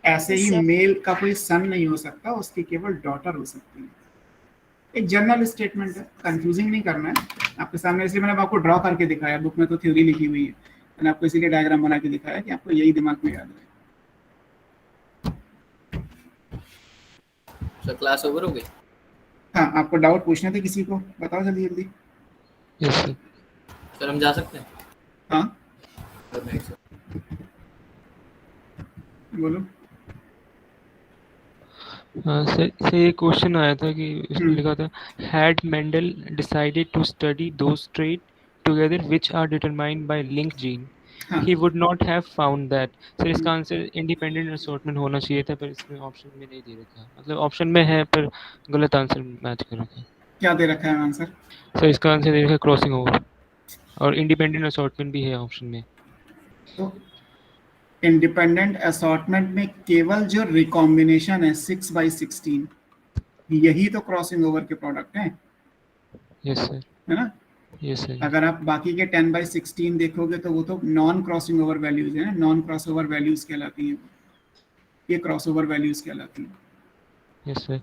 ऐसे ही मेल का कोई सन नहीं हो सकता, उसकी केवल डॉटर हो सकती है। एक जनरल स्टेटमेंट है, कंफ्यूजिंग नहीं करना है आपके सामने, इसलिए मैंने आपको ड्रॉ करके दिखाया। बुक में तो थ्योरी लिखी हुई है, मैंने आपको इसीलिए डायग्राम बना के दिखाया कि आपको यही दिमाग में याद रहे। सर क्लास ओवर हो गई? हाँ आपको डाउट पूछने थे किसी को, बताओ जल्दी जल्दी। Yes sir. सर हम जा सकते हैं? हाँ सर बोलो। हाँ सर ये क्वेश्चन आया था कि उसमें लिखा था had Mendel decided to study those trait together which are determined by link gene he would not have found that. Sir इसका आंसर इंडिपेंडेंट असॉर्टमेंट होना चाहिए था, पर इसमें ऑप्शन में नहीं दे रखा, मतलब ऑप्शन में है पर गलत आंसर मैच कर रखा है। क्या दे रखा है आंसर? सर इसका आंसर दे रखा है क्रॉसिंग ओवर, और इंडिपेंडेंट असॉर्टमेंट भी है ऑप्शन में। तो इंडिपेंडेंट असॉर्टमेंट में केवल जो रिकॉम्बिनेशन है 6/16, यही तो क्रॉसिंग ओवर के प्रोडक्ट हैं। Yes sir. है ना? Yes sir. अगर आप बाकी के 10/16 देखोगे तो वो तो नॉन क्रॉसिंग ओवर वैल्यूज है, नॉन क्रॉस ओवर वैल्यूज कहलाती हैं। ये क्रॉसओवर वैल्यूज कहलाती हैं। Yes sir.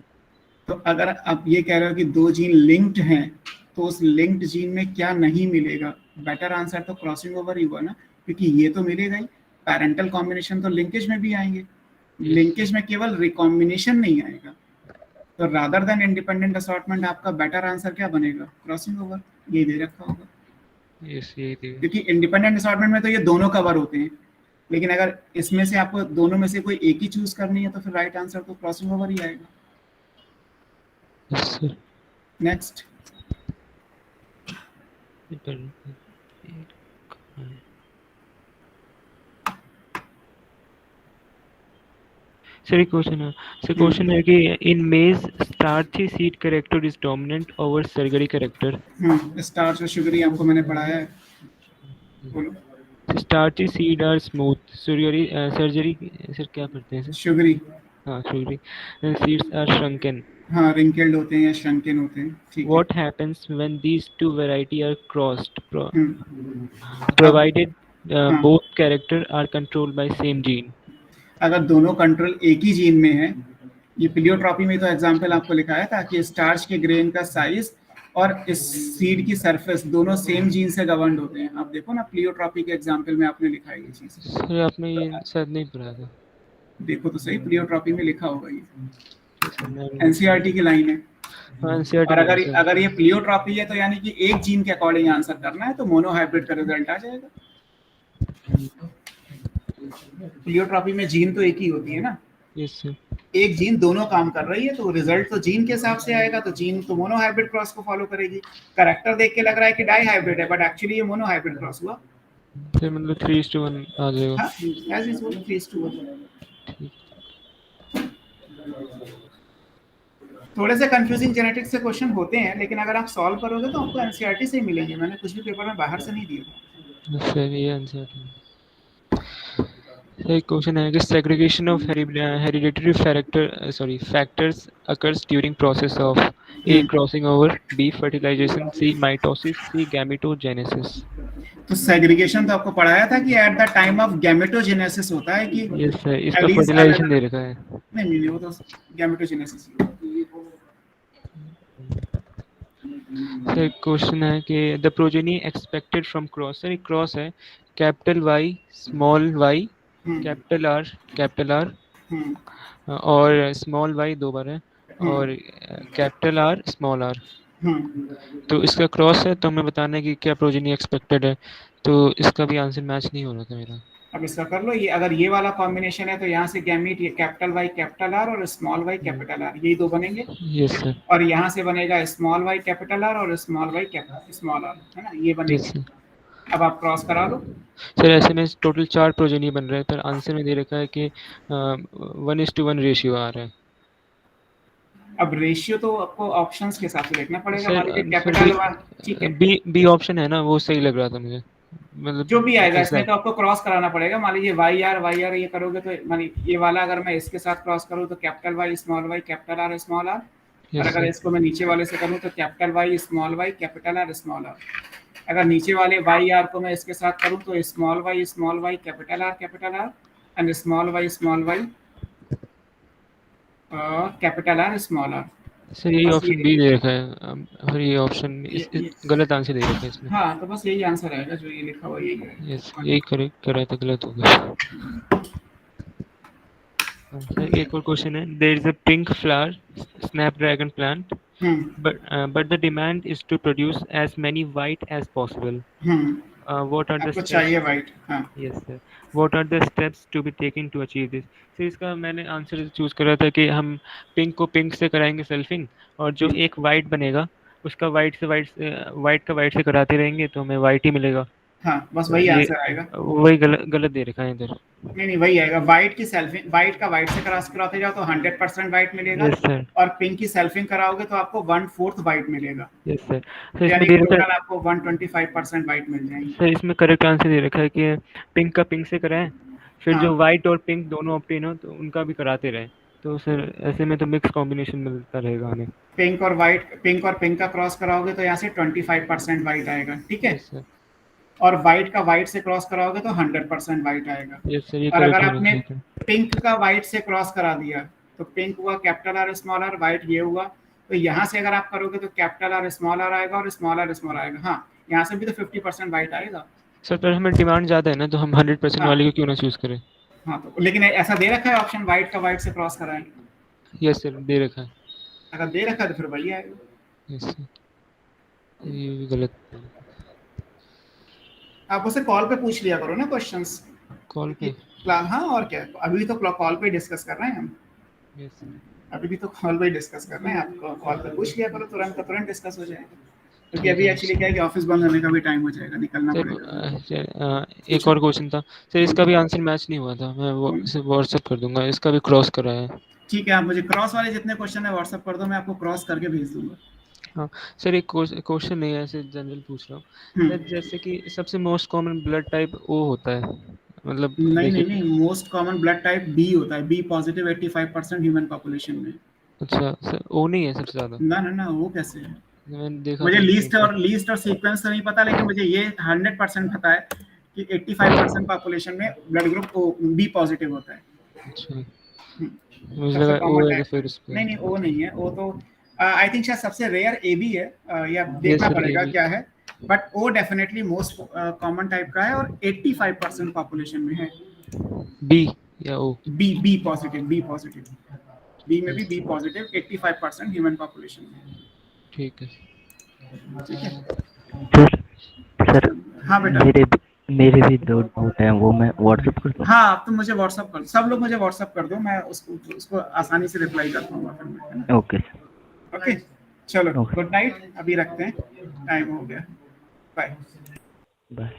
तो अगर आप ये कह रहे हो कि दो जीन लिंक्ड हैं तो उस लिंक्ड जीन में क्या नहीं मिलेगा, बेटर आंसर तो क्रॉसिंग ओवर ही हुआ ना, क्योंकि ये तो मिलेगा ही। पैरेंटल कॉम्बिनेशन तो लिंकेज में भी आएंगे, लिंकेज में केवल रिकॉम्बिनेशन नहीं आएगा। तो रादर देन इंडिपेंडेंट असॉर्टमेंट आपका बेटर आंसर क्या बनेगा, क्रॉसिंग ओवर, ये दे रखा होगा। यस यही थी। क्योंकि इंडिपेंडेंट असॉर्टमेंट में तो ये दोनों कवर होते हैं, लेकिन अगर इसमें से आपको दोनों में से कोई एक ही चूज करनी है तो फिर राइट आंसर तो क्रॉसिंग ओवर ही आएगा। Yes sir. नेक्स्ट, सर एक क्वेश्चन है। सर क्वेश्चन है कि in maize starchy seed character is dominant over sugary character. Starch और शुगरी आपको मैंने पढ़ाया है, बोलो। Starchy seed are smooth, surgery surgery sir क्या करते हैं सर? शुगरी, हाँ शुगरी। Seeds are shrunken. हाँ रिंकल्ड होते हैं या श्रंकन होते हैं, ठीक है। What happens when these two variety are crossed, hmm, provided हाँ। both character are controlled by same gene? अगर दोनों कंट्रोल एक ही जीन में है, ये प्लियोट्रॉपी में तो एग्जांपल आपको लिखाया था कि स्टार्च के ग्रेन का साइज और इस सीड की सरफेस दोनों सेम जीन से गवर्नड होते हैं। आप देखो ना प्लियोट्रॉपी के एग्जांपल में आपने लिखा है ये चीज, सर आपने ये शायद नहीं पढ़ा था। देखो तो सही, प्लियोट्रॉपी में लिखा होगा ये, सर, मैं- एनसीईआरटी की लाइन है। हाँ NCERT और में अगर है, सर। अगर ये प्लियोट्रॉपी है तो यानी कि एक जीन के अकॉर्डिंग आंसर करना है, तो मोनोहाइब्रिड का रिजल्ट आ जाएगा। प्लियोट्रॉपी में जीन तो एक ही होती है ना, Yes, sir. एक जीन दोनों काम कर रही है, तो रिजल्ट तो जीन के हिसाब से आएगा। तो जीन तो मोनोहाइब्रिड क्रॉस को फॉलो करेगी। कैरेक्टर देख के लग रहा है कि डाई हाइब्रिड है, बट एक्चुअली ये मोनोहाइब्रिड क्रॉस हुआ। सर मतलब 3:1 आ जाएगा। हाँ, as usual 3:1। थोड़े से कंफ्यूजिंग जेनेटिक्स से क्वेश्चन होते हैं, लेकिन अगर आप सॉल्व करोगे तो आपको एनसीईआरटी से ही मिलेंगे। मैंने कुछ भी पेपर में बाहर से नहीं दिया। सर ये आंसर है। सर एक क्वेश्चन है कि segregation of hereditary factors occurs during process of A crossing over, B fertilization, C mitosis, C gametogenesis. तो सेग्रीगेशन तो आपको पढ़ाया था कि at the time of gametogenesis होता है कि यस सर, इसका एलीज फर्टिलाइजेशन अलग- दे रखा है। नहीं वो तो गैमेटोजेनेसिस। सर क्वेश्चन है कि the progeny expected from cross, sir एक क्रॉस है capital Y small Y capital R और स्मॉल वाई 2 बार है और कैपिटल आर स्मॉल आर, तो इसका क्रॉस है। तो हमें बताना है कि क्या प्रोजेनी एक्सपेक्टेड है, तो इसका भी आंसर मैच नहीं हो रहा था मेरा। अब इसका कर लो, ये अगर ये वाला कॉम्बिनेशन है तो यहाँ से गैमीट ये कैपिटल वाई कैपिटल आर और स्मॉल वाई कैपिटल आर, यही दो बनेंगे। Yes sir. और यहाँ से बनेगा स्मॉल वाई कैपिटल आर और small Y capital small R, है ना, ये यस बनेगा। सर। अब आप क्रॉस करा लो। सर ऐसे में टोटल 4 प्रोजेनी बन रहे हैं, पर आंसर में दे रखा है कि 1:1 रेशियो आ रहा है। अब रेशियो तो आपको ऑप्शंस के हिसाब से देखना पड़ेगा। मान लीजिए सर कैपिटल वन, ठीक है, बी ऑप्शन है ना, वो सही लग रहा था मुझे, मतलब जो भी आएगा इसमें ऐसा- तो आपको क्रॉस कराना पड़ेगा। मान लीजिए वाई आर ये करोगे तो मान ये वाला अगर मैं इसके साथ क्रॉस करूँ तो capital Y capital R small R, और यस अगर सर। इसको मैं नीचे वाले से करूँ तो capital Y capital R small R. अगर नीचे वाले वाई आर को मैं इसके साथ करूँ तो small Y capital R and small Y capital R small R. Sir यही बस ऑप्शन ये- बी दे रखा है, और ये ऑप्शन गलत आंसर दे रखा है इसमें। हाँ, तो बस यही आंसर आएगा, जो ये लिखा हुआ यही है। यस यही करेक्ट करा था, गलत हो गया। सर एक और क्वेश्चन है, there is a pink flower snapdragon plant but the demand is to produce as many white as possible. What are the आपको steps? चाहिए वाइट। हाँ, Yes sir. What are the steps to be taken to achieve this? Sir इसका मैंने answer choose करा था कि हम pink को पिंक से कराएंगे सेल्फिंग, और जो एक वाइट बनेगा उसका वाइट का वाइट से कराते रहेंगे तो हमें वाइट ही मिलेगा। हाँ, बस वही ये आंसर आएगा। वही गलत दे रखा है इधर। नहीं वही आएगा। वाइट की सेल्फिंग, वाइट का वाइट से क्रॉस कराते जाओ तो 100% वाइट मिलेगा। Yes sir. और पिंक की सेल्फिंग कराओगे तो आपको 1/4 वाइट मिलेगा, यस सर। सर यानी इसमें दे रखा टोटल आपको 125% वाइट मिल जाएंगे। सर इसमें करेक्ट आंसर दे रखा है कि पिंक का पिंक से कराएं, फिर हाँ। जो वाइट और पिंक दोनों ऑप्टेन हो तो उनका भी कराते रहे, तो सर ऐसे में तो मिक्स कॉम्बिनेशन मिलता रहेगा हमें। पिंक और पिंक का क्रॉस कराओगे तो यहाँ से 25% वाइट आएगा, ठीक है। Yes sir. और वाइट का वाइट से क्रॉस कराओगे तो 100% वाइट आएगा। यस सर, ये और अगर करेक्ट होना आपने चाहिए था। पिंक का वाइट से क्रॉस करा दिया तो पिंक हुआ capital R small R, white ये हुआ, तो यहाँ से अगर आप करोगे तो कैपिटल आर स्मॉल आर आएगा और स्मॉल आएगा। हाँ, यहाँ से भी तो 50% वाइट आएगा। सर पर हमें डिमांड ज़्यादा है ना, तो हम 100% हाँ वाले को क्यों ना चूज़ करें? हाँ, तो लेकिन ऐसा दे रखा है ऑप्शन वाइट का वाइट से क्रॉस कराएं, यस सर, दे रखा है। अगर दे रखा है तो फिर वही आएगा। यस सर, ये भी गलत आप उसे कॉल पे पूछ लिया करो ना क्वेश्चंस। कॉल पे। हाँ और क्या, अभी तो कॉल पे डिस्कस कर रहे हैं हम, यस सर। अभी भी तो कॉल पे डिस्कस कर रहे हैं। आप कॉल पे पूछ लिया करो, तुरंत का तुरंत डिस्कस हो जाएगा। क्योंकि ठीक अभी है एक्चुअली क्या है कि ऑफिस बंद होने का भी टाइम हो जाएगा, निकलना सर। पड़ेगा। एक और क्वेश्चन था सर, इसका भी आंसर मैच नहीं हुआ था, मैं वो इसे व्हाट्सएप कर दूंगा, इसका भी क्रॉस कराया है। ठीक है, आप मुझे क्रॉस वाले जितने क्वेश्चन है व्हाट्सएप कर दो, मैं आपको क्रॉस करके भेज दूंगा। हाँ सर, एक क्वेश्चन नहीं है, ऐसे जनरल पूछ रहा हूँ सर, जैसे कि सबसे most common blood type O होता है, मतलब नहीं नहीं देखिए। नहीं, most common blood type B होता है, बी पॉजिटिव 85% ह्यूमन पॉपुलेशन में। अच्छा सर, ओ नहीं है सबसे ज़्यादा? ना ना ना, वो कैसे है? मैंने देखा मुझे था लीस्ट कहीं और सीक्वेंस तो नहीं पता, लेकिन मुझे ये 100% पता है कि 85% पॉपुलेशन में blood group O B positive होता है। पे। अच्छा, हम्म, मुझे सबसे लगा ओ कॉमन है तो टाइप। फिर उस पे। नहीं नहीं, वो नहीं है, वो तो आई थिंक शायद सबसे रेयर ए बी है, या यस देखना सर, पड़ेगा AB। क्या है। But O definitely most common type का है और 85% पॉपुलेशन में है। बी या O? B B positive, B में भी बी पॉजिटिव 85% ह्यूमन पॉपुलेशन में। ठीक है। ठीक है सर सर हाँ बेटा। मेरे भी दो डाउट हैं, वो मैं व्हाट्सएप कर दूँ? हाँ, आप तो मुझे व्हाट्सअप कर, सब लोग मुझे व्हाट्सअप कर दो, मैं उसको आसानी से रिप्लाई कर पाऊंगा फिर मैं, है ना? Okay sir. ओके, चलो ओके। गुड नाइट, अभी रखते हैं, टाइम हो गया, बाय। बाय।